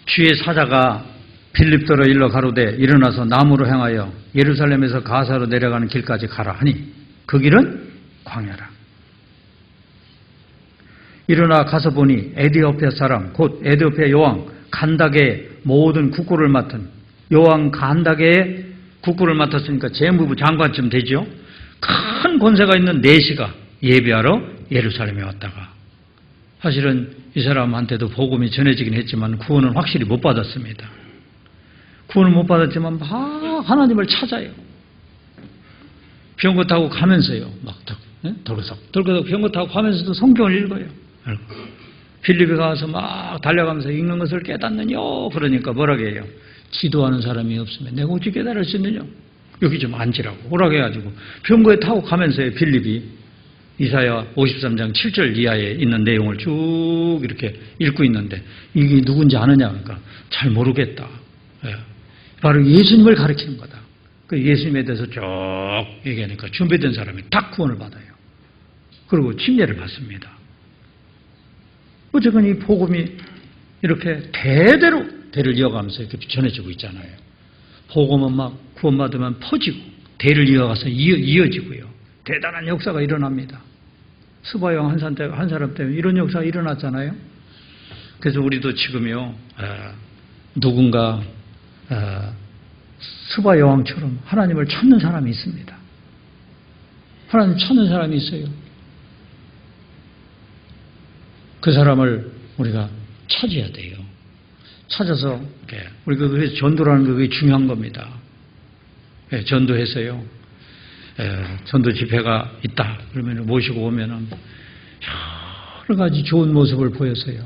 [SPEAKER 1] 주의 사자가 빌립도로 일러 가로되 일어나서 남으로 향하여 예루살렘에서 가사로 내려가는 길까지 가라 하니 그 길은 광야라. 일어나 가서 보니 에디오피아 사람 곧 에디오피아 여왕 간닥의 모든 국고를 맡은 여왕 간닥의 국고를 맡았으니까 재무부 장관쯤 되죠. 큰 권세가 있는 네시가 예배하러 예루살렘에 왔다가 사실은 이 사람한테도 복음이 전해지긴 했지만 구원은 확실히 못 받았습니다. 구원을 못 받았지만 막 하나님을 찾아요. 병거 타고 가면서요. 막 덜그덕 병거 타고 가면서도 성경을 읽어요. 빌립에 가서 막 달려가면서 읽는 것을 깨닫느냐 그러니까 뭐라고 해요? 지도하는 사람이 없으면 내가 어찌 깨달을 수 있느냐? 여기 좀 앉으라고 오라고 해가지고 병거에 타고 가면서요 빌립이 이사야 53장 7절 이하에 있는 내용을 쭉 이렇게 읽고 있는데 이게 누군지 아느냐 그러니까 잘 모르겠다. 예. 바로 예수님을 가리키는 거다. 그 예수님에 대해서 쭉 얘기하니까 준비된 사람이 딱 구원을 받아요. 그리고 침례를 받습니다. 어쨌건 이 복음이 이렇게 대대로 대를 이어가면서 이렇게 전해지고 있잖아요. 복음은 막 구원받으면 퍼지고 대를 이어가서 이어지고요. 대단한 역사가 일어납니다. 스바형 한 사람 때문에 이런 역사가 일어났잖아요. 그래서 우리도 지금요 누군가 스바 여왕처럼 하나님을 찾는 사람이 있습니다. 하나님 찾는 사람이 있어요. 그 사람을 우리가 찾아야 돼요. 찾아서 우리가 그래서 전도라는 게 그게 중요한 겁니다. 전도해서요. 전도 집회가 있다. 그러면 모시고 오면은 여러 가지 좋은 모습을 보여서요.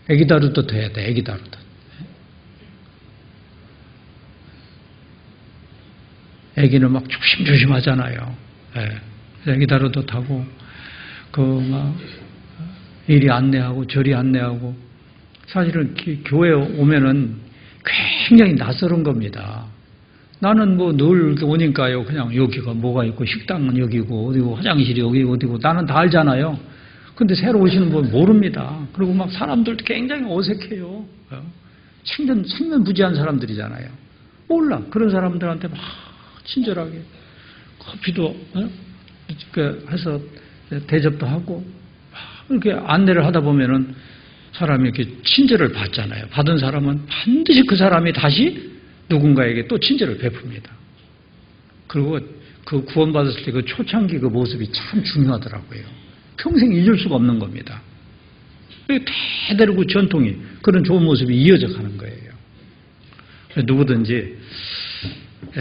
[SPEAKER 1] 애기다루도 돼야 돼. 애기다루도. 애기는 막 조심조심 하잖아요. 애기다루도 타고 막 이리 안내하고 저리 안내하고 사실은 교회에 오면은 굉장히 낯설은 겁니다. 나는 뭐 늘 오니까요. 그냥 여기가 뭐가 있고 식당은 여기고 어디고 화장실이 여기고 어디고 나는 다 알잖아요. 근데 새로 오시는 분 모릅니다. 그리고 막 사람들도 굉장히 어색해요. 생면부지한 사람들이잖아요. 몰라. 그런 사람들한테 막 친절하게 커피도 해서 대접도 하고 이렇게 안내를 하다 보면은 사람이 이렇게 친절을 받잖아요. 받은 사람은 반드시 그 사람이 다시 누군가에게 또 친절을 베풉니다. 그리고 그 구원받았을 때 그 초창기 그 모습이 참 중요하더라고요. 평생 잊을 수가 없는 겁니다. 대대로 그 전통이 그런 좋은 모습이 이어져 가는 거예요. 누구든지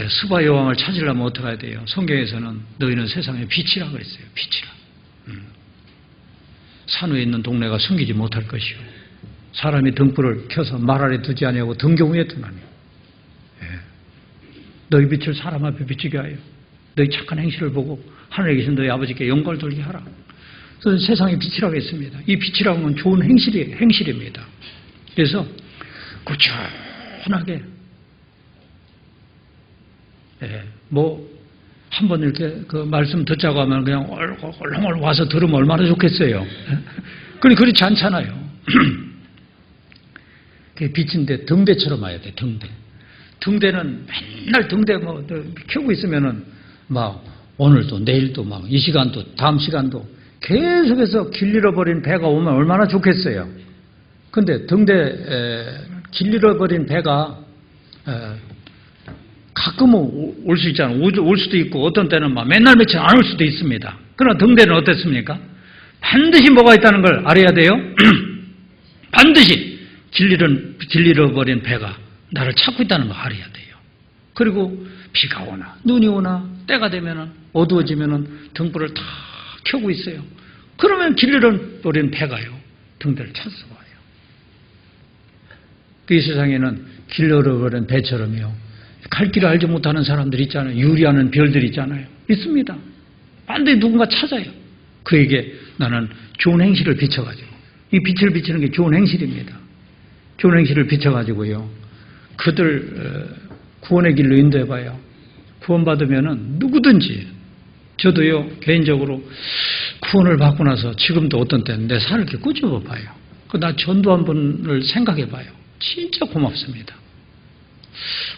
[SPEAKER 1] 스바 여왕을 찾으려면 어떻게 해야 돼요? 성경에서는 너희는 세상의 빛이라 그랬어요. 빛이라. 산 위에 있는 동네가 숨기지 못할 것이요. 사람이 등불을 켜서 말 아래 두지 아니하고 등경 위에 두나니. 너희 빛을 사람 앞에 비추게 하여 너희 착한 행실을 보고 하늘에 계신 너희 아버지께 영광을 돌게 하라. 그래서 세상의 빛이라고 했습니다. 이 빛이라는 건 좋은 행실입니다. 그래서 꾸준하게 한번 이렇게 그 말씀 듣자고 하면 그냥 얼렁얼렁 와서 들으면 얼마나 좋겠어요. 그렇지 않잖아요. 그게 빛인데 등대처럼 와야 돼. 등대는 맨날 등대 켜고 있으면은 막 오늘도 내일도 막 이 시간도 다음 시간도 계속해서 길 잃어버린 배가 오면 얼마나 좋겠어요. 근데 길 잃어버린 배가 가끔 올 수 있잖아요. 올 수도 있고 어떤 때는 막 맨날 며칠 안 올 수도 있습니다. 그러나 등대는 어땠습니까? 반드시 뭐가 있다는 걸 알아야 돼요. 반드시 길 잃어버린 배가 나를 찾고 있다는 걸 알아야 돼요. 그리고 비가 오나 눈이 오나 때가 되면은 어두워지면은 등불을 다 켜고 있어요. 그러면 길 잃어버린 배가요 등대를 찾아서 와요. 이 세상에는 길 잃어버린 배처럼요. 갈 길을 알지 못하는 사람들 있잖아요. 유리하는 별들 있잖아요. 있습니다. 반드시 누군가 찾아요. 그에게 나는 좋은 행실을 비춰가지고 이 빛을 비치는 게 좋은 행실입니다. 좋은 행실을 비춰가지고요. 그들 구원의 길로 인도해봐요. 구원받으면은 누구든지 저도요 개인적으로 구원을 받고 나서 지금도 어떤 때는 내 살을 이렇게 꾸짖어봐요. 나 전도한 분을 생각해봐요. 진짜 고맙습니다.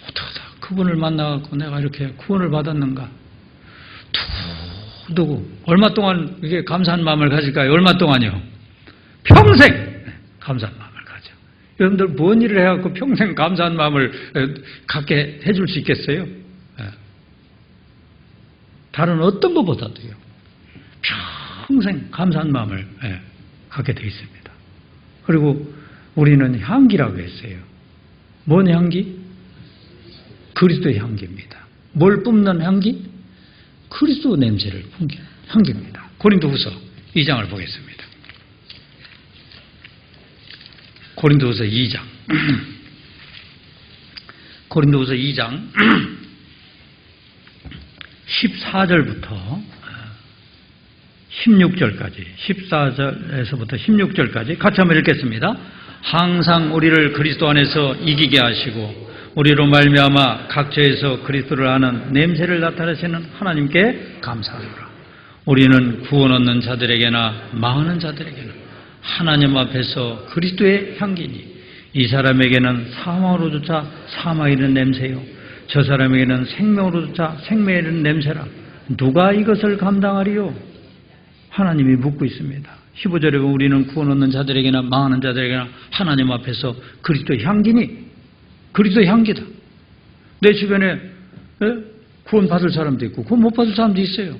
[SPEAKER 1] 어떡하다 그분을 만나갖고 내가 이렇게 구원을 받았는가. 누구 얼마 동안 이게 감사한 마음을 가질까요? 얼마 동안요? 평생 감사한 마음을 가져. 여러분들 뭔 일을 해갖고 평생 감사한 마음을 갖게 해줄 수 있겠어요? 다른 어떤 것보다도요. 평생 감사한 마음을 갖게 되어 있습니다. 그리고 우리는 향기라고 했어요. 뭔 향기? 그리스도의 향기입니다. 뭘 뿜는 향기? 그리스도 냄새를 풍기는 향기입니다. 고린도후서 2장을 보겠습니다. 고린도후서 2장. 고린도후서 2장 14절부터 16절까지, 14절에서부터 16절까지 같이 한번 읽겠습니다. 항상 우리를 그리스도 안에서 이기게 하시고 우리로 말미암아 각처에서 그리스도를 아는 냄새를 나타내시는 하나님께 감사하노라. 우리는 구원 얻는 자들에게나 망하는 자들에게나 하나님 앞에서 그리스도의 향기니 이 사람에게는 사망으로조차 사망에 이르는 냄새요 저 사람에게는 생명으로조차 생명에 이르는 냄새라. 누가 이것을 감당하리요? 하나님이 묻고 있습니다. 15절에 보면 우리는 구원 얻는 자들에게나 망하는 자들에게나 하나님 앞에서 그리스도의 향기니, 그리스도의 향기다. 내 주변에 구원 받을 사람도 있고 구원 못 받을 사람도 있어요.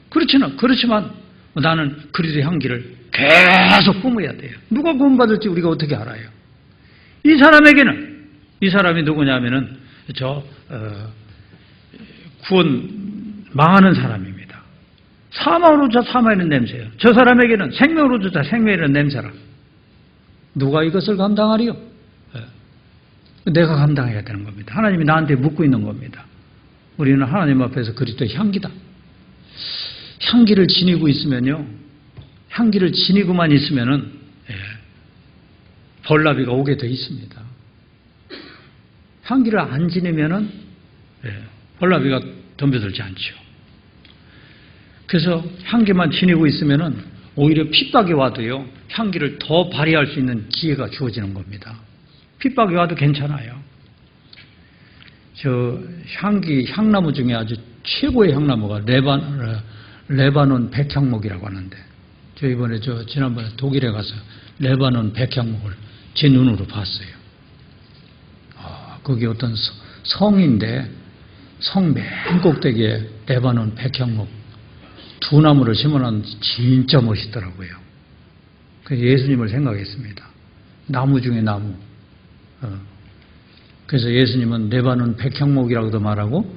[SPEAKER 1] 그렇지만 나는 그리스도의 향기를 계속 뿜어야 돼요. 누가 구원 받을지 우리가 어떻게 알아요? 이 사람에게는, 이 사람이 누구냐면은 구원 망하는 사람입니다. 사망으로조차 사망에 있는 냄새예요. 저 사람에게는 생명으로조차 생명에 있는 냄새라. 누가 이것을 감당하리요? 내가 감당해야 되는 겁니다. 하나님이 나한테 묻고 있는 겁니다. 우리는 하나님 앞에서 그리스도의 향기다. 향기를 지니고 있으면요, 향기를 지니고만 있으면은 벌나비가 오게 돼 있습니다. 향기를 안 지니면은 벌나비가 덤벼들지 않죠. 그래서 향기만 지니고 있으면은 오히려 핍박이 와도요, 향기를 더 발휘할 수 있는 기회가 주어지는 겁니다. 핍박이 와도 괜찮아요. 향나무 중에 아주 최고의 향나무가 레바논 백향목이라고 하는데, 저 이번에 지난번에 독일에 가서 레바논 백향목을 제 눈으로 봤어요. 거기 어떤 성인데, 성 맨 꼭대기에 레바논 백향목 두 나무를 심어놓은 진짜 멋있더라고요. 그래서 예수님을 생각했습니다. 나무 중에 나무. 그래서 예수님은 레바논 백향목이라고도 말하고,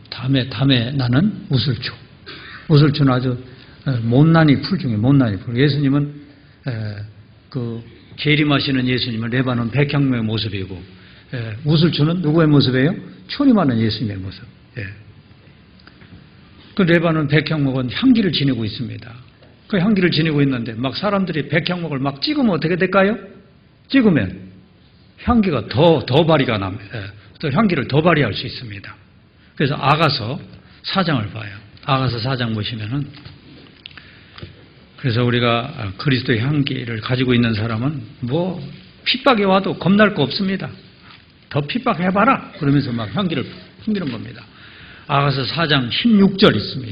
[SPEAKER 1] 담에 나는 우슬초. 우슬초는 아주 못난이 풀 중에 못난이 풀. 예수님은 재림하시는 예수님은 레바논 백향목의 모습이고, 우슬초는 누구의 모습이에요? 초림하는 예수님의 모습. 그 레바논 백향목은 향기를 지니고 있습니다. 그 향기를 지니고 있는데 막 사람들이 백향목을 막 찍으면 어떻게 될까요? 찍으면 향기가 더 발휘가 납니다. 또 향기를 더 발휘할 수 있습니다. 그래서 아가서 4장을 봐요. 아가서 4장 보시면은, 그래서 우리가 그리스도의 향기를 가지고 있는 사람은 뭐 핍박이 와도 겁날 거 없습니다. 더 핍박해봐라 그러면서 막 향기를 풍기는 겁니다. 아가서 4장 16절 있습니다.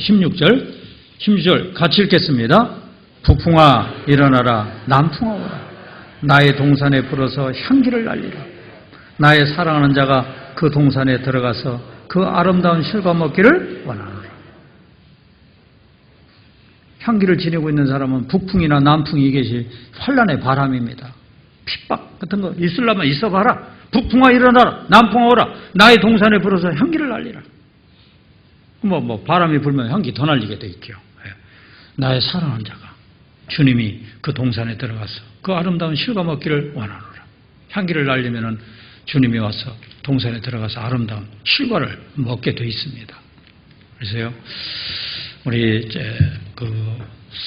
[SPEAKER 1] 16절 같이 읽겠습니다. 북풍아 일어나라, 남풍아 오라. 나의 동산에 불어서 향기를 날리라. 나의 사랑하는 자가 그 동산에 들어가서 그 아름다운 실과 먹기를 원하노라. 향기를 지니고 있는 사람은 북풍이나 남풍이 이것이 환란의 바람입니다. 핍박 같은 거 있으려면 있어봐라. 북풍아 일어나라, 남풍아 오라. 나의 동산에 불어서 향기를 날리라. 바람이 불면 향기 더 날리게 돼 있죠. 나의 사랑하는 자가 주님이 그 동산에 들어가서 그 아름다운 실과 먹기를 원하노라. 향기를 날리면은 주님이 와서 동산에 들어가서 아름다운 실과를 먹게 돼 있습니다. 그래서요, 우리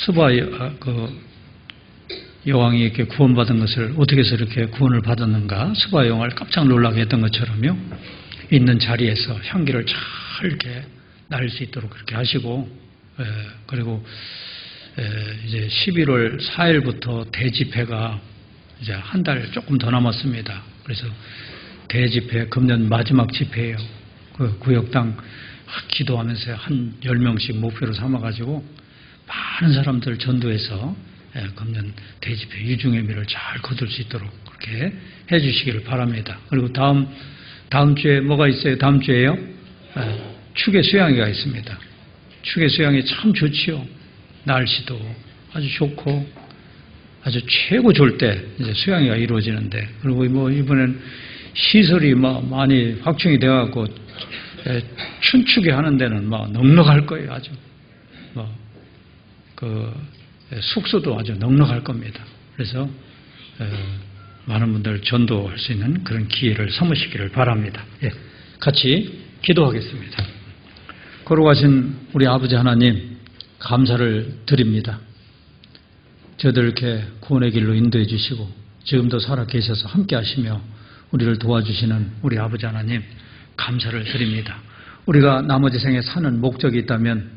[SPEAKER 1] 스바 여왕이 이렇게 구원받은 것을 어떻게 해서 이렇게 구원을 받았는가, 스바 여왕을 깜짝 놀라게 했던 것처럼요, 있는 자리에서 향기를 잘 이렇게 날 수 있도록 그렇게 하시고, 그리고 이제 11월 4일부터 대집회가 이제 한 달 조금 더 남았습니다. 그래서 대집회, 금년 마지막 집회예요. 그 구역당 기도하면서 한 10명씩 목표로 삼아가지고 많은 사람들 전도해서 금년 대집회 유중의 미를 잘 거둘 수 있도록 그렇게 해주시기를 바랍니다. 그리고 다음 주에 뭐가 있어요? 다음 주에요? 축의 수양회가 있습니다. 축의 수양회 참 좋지요. 날씨도 아주 좋고 아주 최고 좋을 때 이제 수양회가 이루어지는데, 그리고 이번엔 시설이 많이 확충이 되어갖고 춘축에 하는 데는 넉넉할 거예요. 아주 숙소도 아주 넉넉할 겁니다. 그래서 많은 분들 전도할 수 있는 그런 기회를 삼으시기를 바랍니다. 예, 같이 기도하겠습니다. 거룩하신 우리 아버지 하나님, 감사를 드립니다. 저희들 이렇게 구원의 길로 인도해 주시고 지금도 살아 계셔서 함께 하시며 우리를 도와주시는 우리 아버지 하나님, 감사를 드립니다. 우리가 나머지 생에 사는 목적이 있다면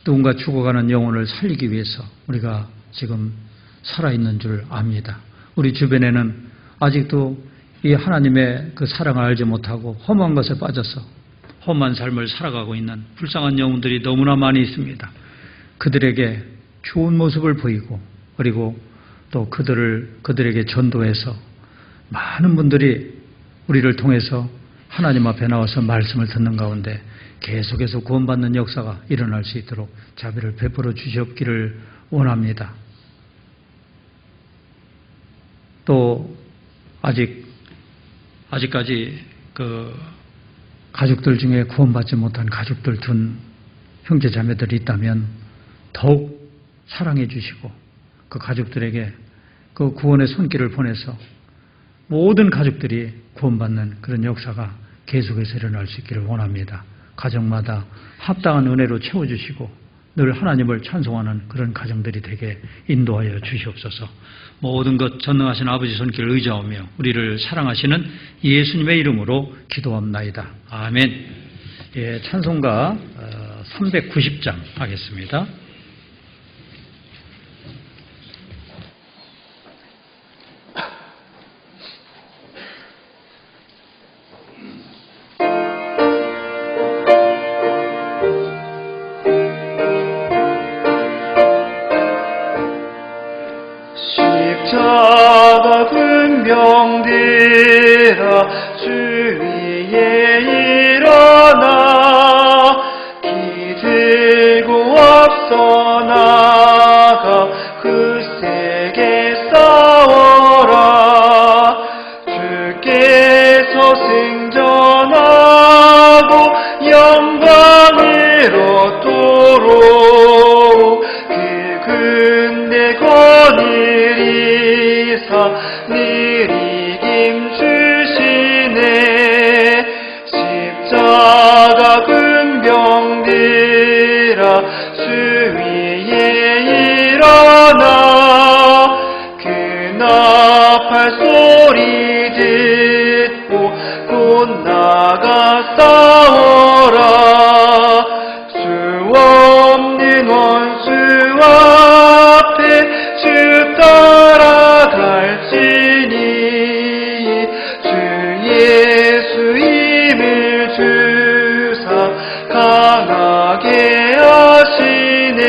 [SPEAKER 1] 누군가 죽어가는 영혼을 살리기 위해서 우리가 지금 살아있는 줄 압니다. 우리 주변에는 아직도 이 하나님의 그 사랑을 알지 못하고 험한 것에 빠져서 험한 삶을 살아가고 있는 불쌍한 영혼들이 너무나 많이 있습니다. 그들에게 좋은 모습을 보이고 그리고 또 그들에게 전도해서 많은 분들이 우리를 통해서 하나님 앞에 나와서 말씀을 듣는 가운데 계속해서 구원받는 역사가 일어날 수 있도록 자비를 베풀어 주시옵기를 원합니다. 또 아직까지 그 가족들 중에 구원받지 못한 가족들 둔 형제 자매들이 있다면 더욱 사랑해 주시고 그 가족들에게 그 구원의 손길을 보내서 모든 가족들이 구원받는 그런 역사가 계속해서 일어날 수 있기를 원합니다. 가정마다 합당한 은혜로 채워주시고 늘 하나님을 찬송하는 그런 가정들이 되게 인도하여 주시옵소서. 모든 것 전능하신 아버지 손길을 의지하며 우리를 사랑하시는 예수님의 이름으로 기도합나이다. 아멘. 예, 찬송가 390장 하겠습니다.
[SPEAKER 2] 십자가 군병들아 주 위에 일어나 기 들고 앞서 나가 굳세게 싸워라. 주께서 승전하고 영광을 얻도록 그 군대 거느리사 늘 이김 주시네. 십자가 군병들아 주 위에 일어나 그 나팔 소리 듣고 곧 나가 싸워라. 수 없는 원수 앞에 주 따라갈지니 주 예수 힘을 주사 강하게 하시네.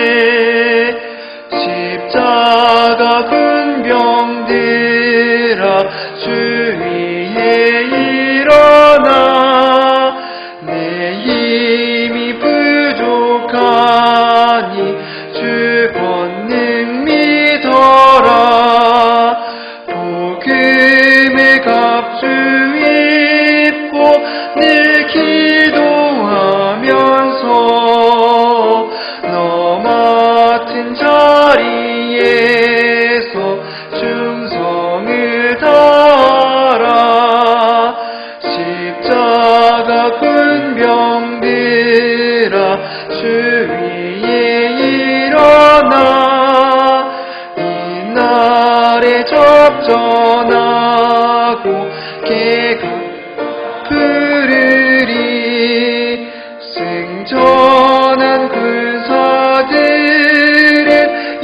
[SPEAKER 2] 십자가 군병들아 주 위에 일어나 내 힘이 부족하니 주 권능 믿어라. 복음의 갑주 입고 늘 기도하면서 너 맡은 자리에서 충성을 다하라. 십자가 군병들아 주 위에 일어나 이날에 접전하고 개가 부르리. 승전한 군사들은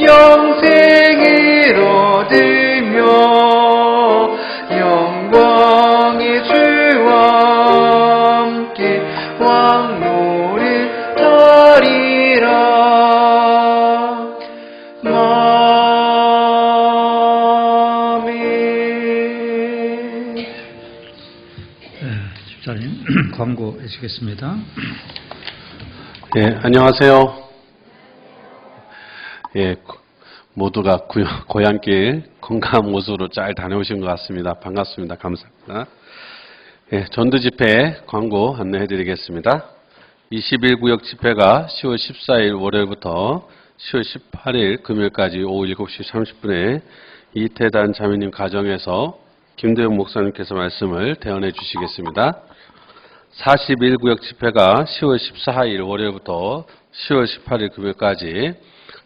[SPEAKER 2] 영생을 얻으며 영광의 주와 함께 왕노를 타리라. 아멘.
[SPEAKER 1] 집사님 광고해 주겠습니다.
[SPEAKER 3] 예, 안녕하세요. 예, 모두가 고향길 건강한 모습으로 잘 다녀오신 것 같습니다. 반갑습니다. 감사합니다. 예, 전도 집회 광고 안내해 드리겠습니다. 21구역 집회가 10월 14일 월요일부터 10월 18일 금요일까지 오후 7시 30분에 이태단 자매님 가정에서 김대영 목사님께서 말씀을 대언해 주시겠습니다. 41구역 집회가 10월 14일 월요일부터 10월 18일 금요일까지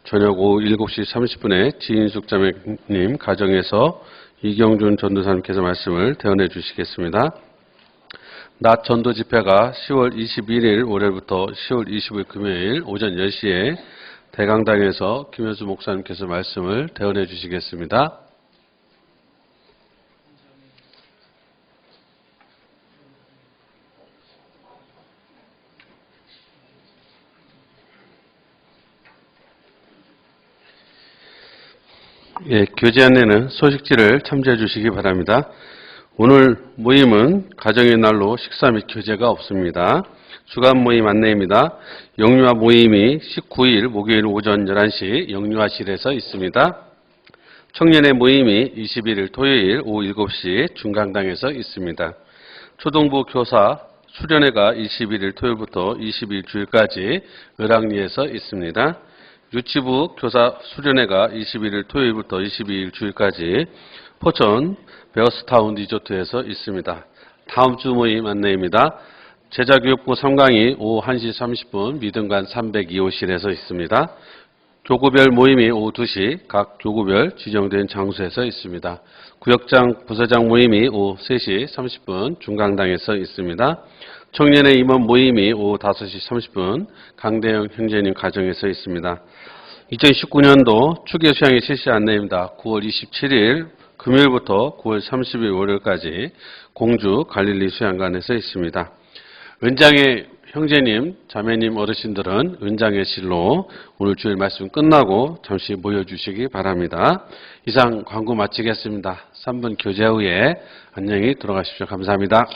[SPEAKER 3] 저녁 오후 7시 30분에 지인숙 자매님 가정에서 이경준 전도사님께서 말씀을 대언해 주시겠습니다. 낮 전도 집회가 10월 21일 월요일부터 10월 25일 금요일 오전 10시에 대강당에서 김현수 목사님께서 말씀을 대언해 주시겠습니다. 예, 교제 안내는 소식지를 참조해 주시기 바랍니다. 오늘 모임은 가정의 날로 식사 및 교제가 없습니다. 주간 모임 안내입니다. 영유아 모임이 19일 목요일 오전 11시 영유아실에서 있습니다. 청년의 모임이 21일 토요일 오후 7시 중강당에서 있습니다. 초등부 교사 수련회가 21일 토요일부터 22일 주일까지 을왕리에서 있습니다. 유치부 교사 수련회가 21일 토요일부터 22일 주일까지 포천 베어스타운 리조트에서 있습니다. 다음 주 모임 안내입니다. 제자교육부 3강이 오후 1시 30분 미등관 302호실에서 있습니다. 교구별 모임이 오후 2시 각 교구별 지정된 장소에서 있습니다. 구역장 부서장 모임이 오후 3시 30분 중강당에서 있습니다. 청년의 임원 모임이 오후 5시 30분 강대영 형제님 가정에서 있습니다. 2019년도 추계 수양의 실시 안내입니다. 9월 27일 금요일부터 9월 30일 월요일까지 공주 갈릴리 수양관에서 있습니다. 은장의 형제님, 자매님, 어르신들은 은장의 실로 오늘 주일 말씀 끝나고 잠시 모여주시기 바랍니다. 이상 광고 마치겠습니다. 3분 교제 후에 안녕히 들어가십시오. 감사합니다.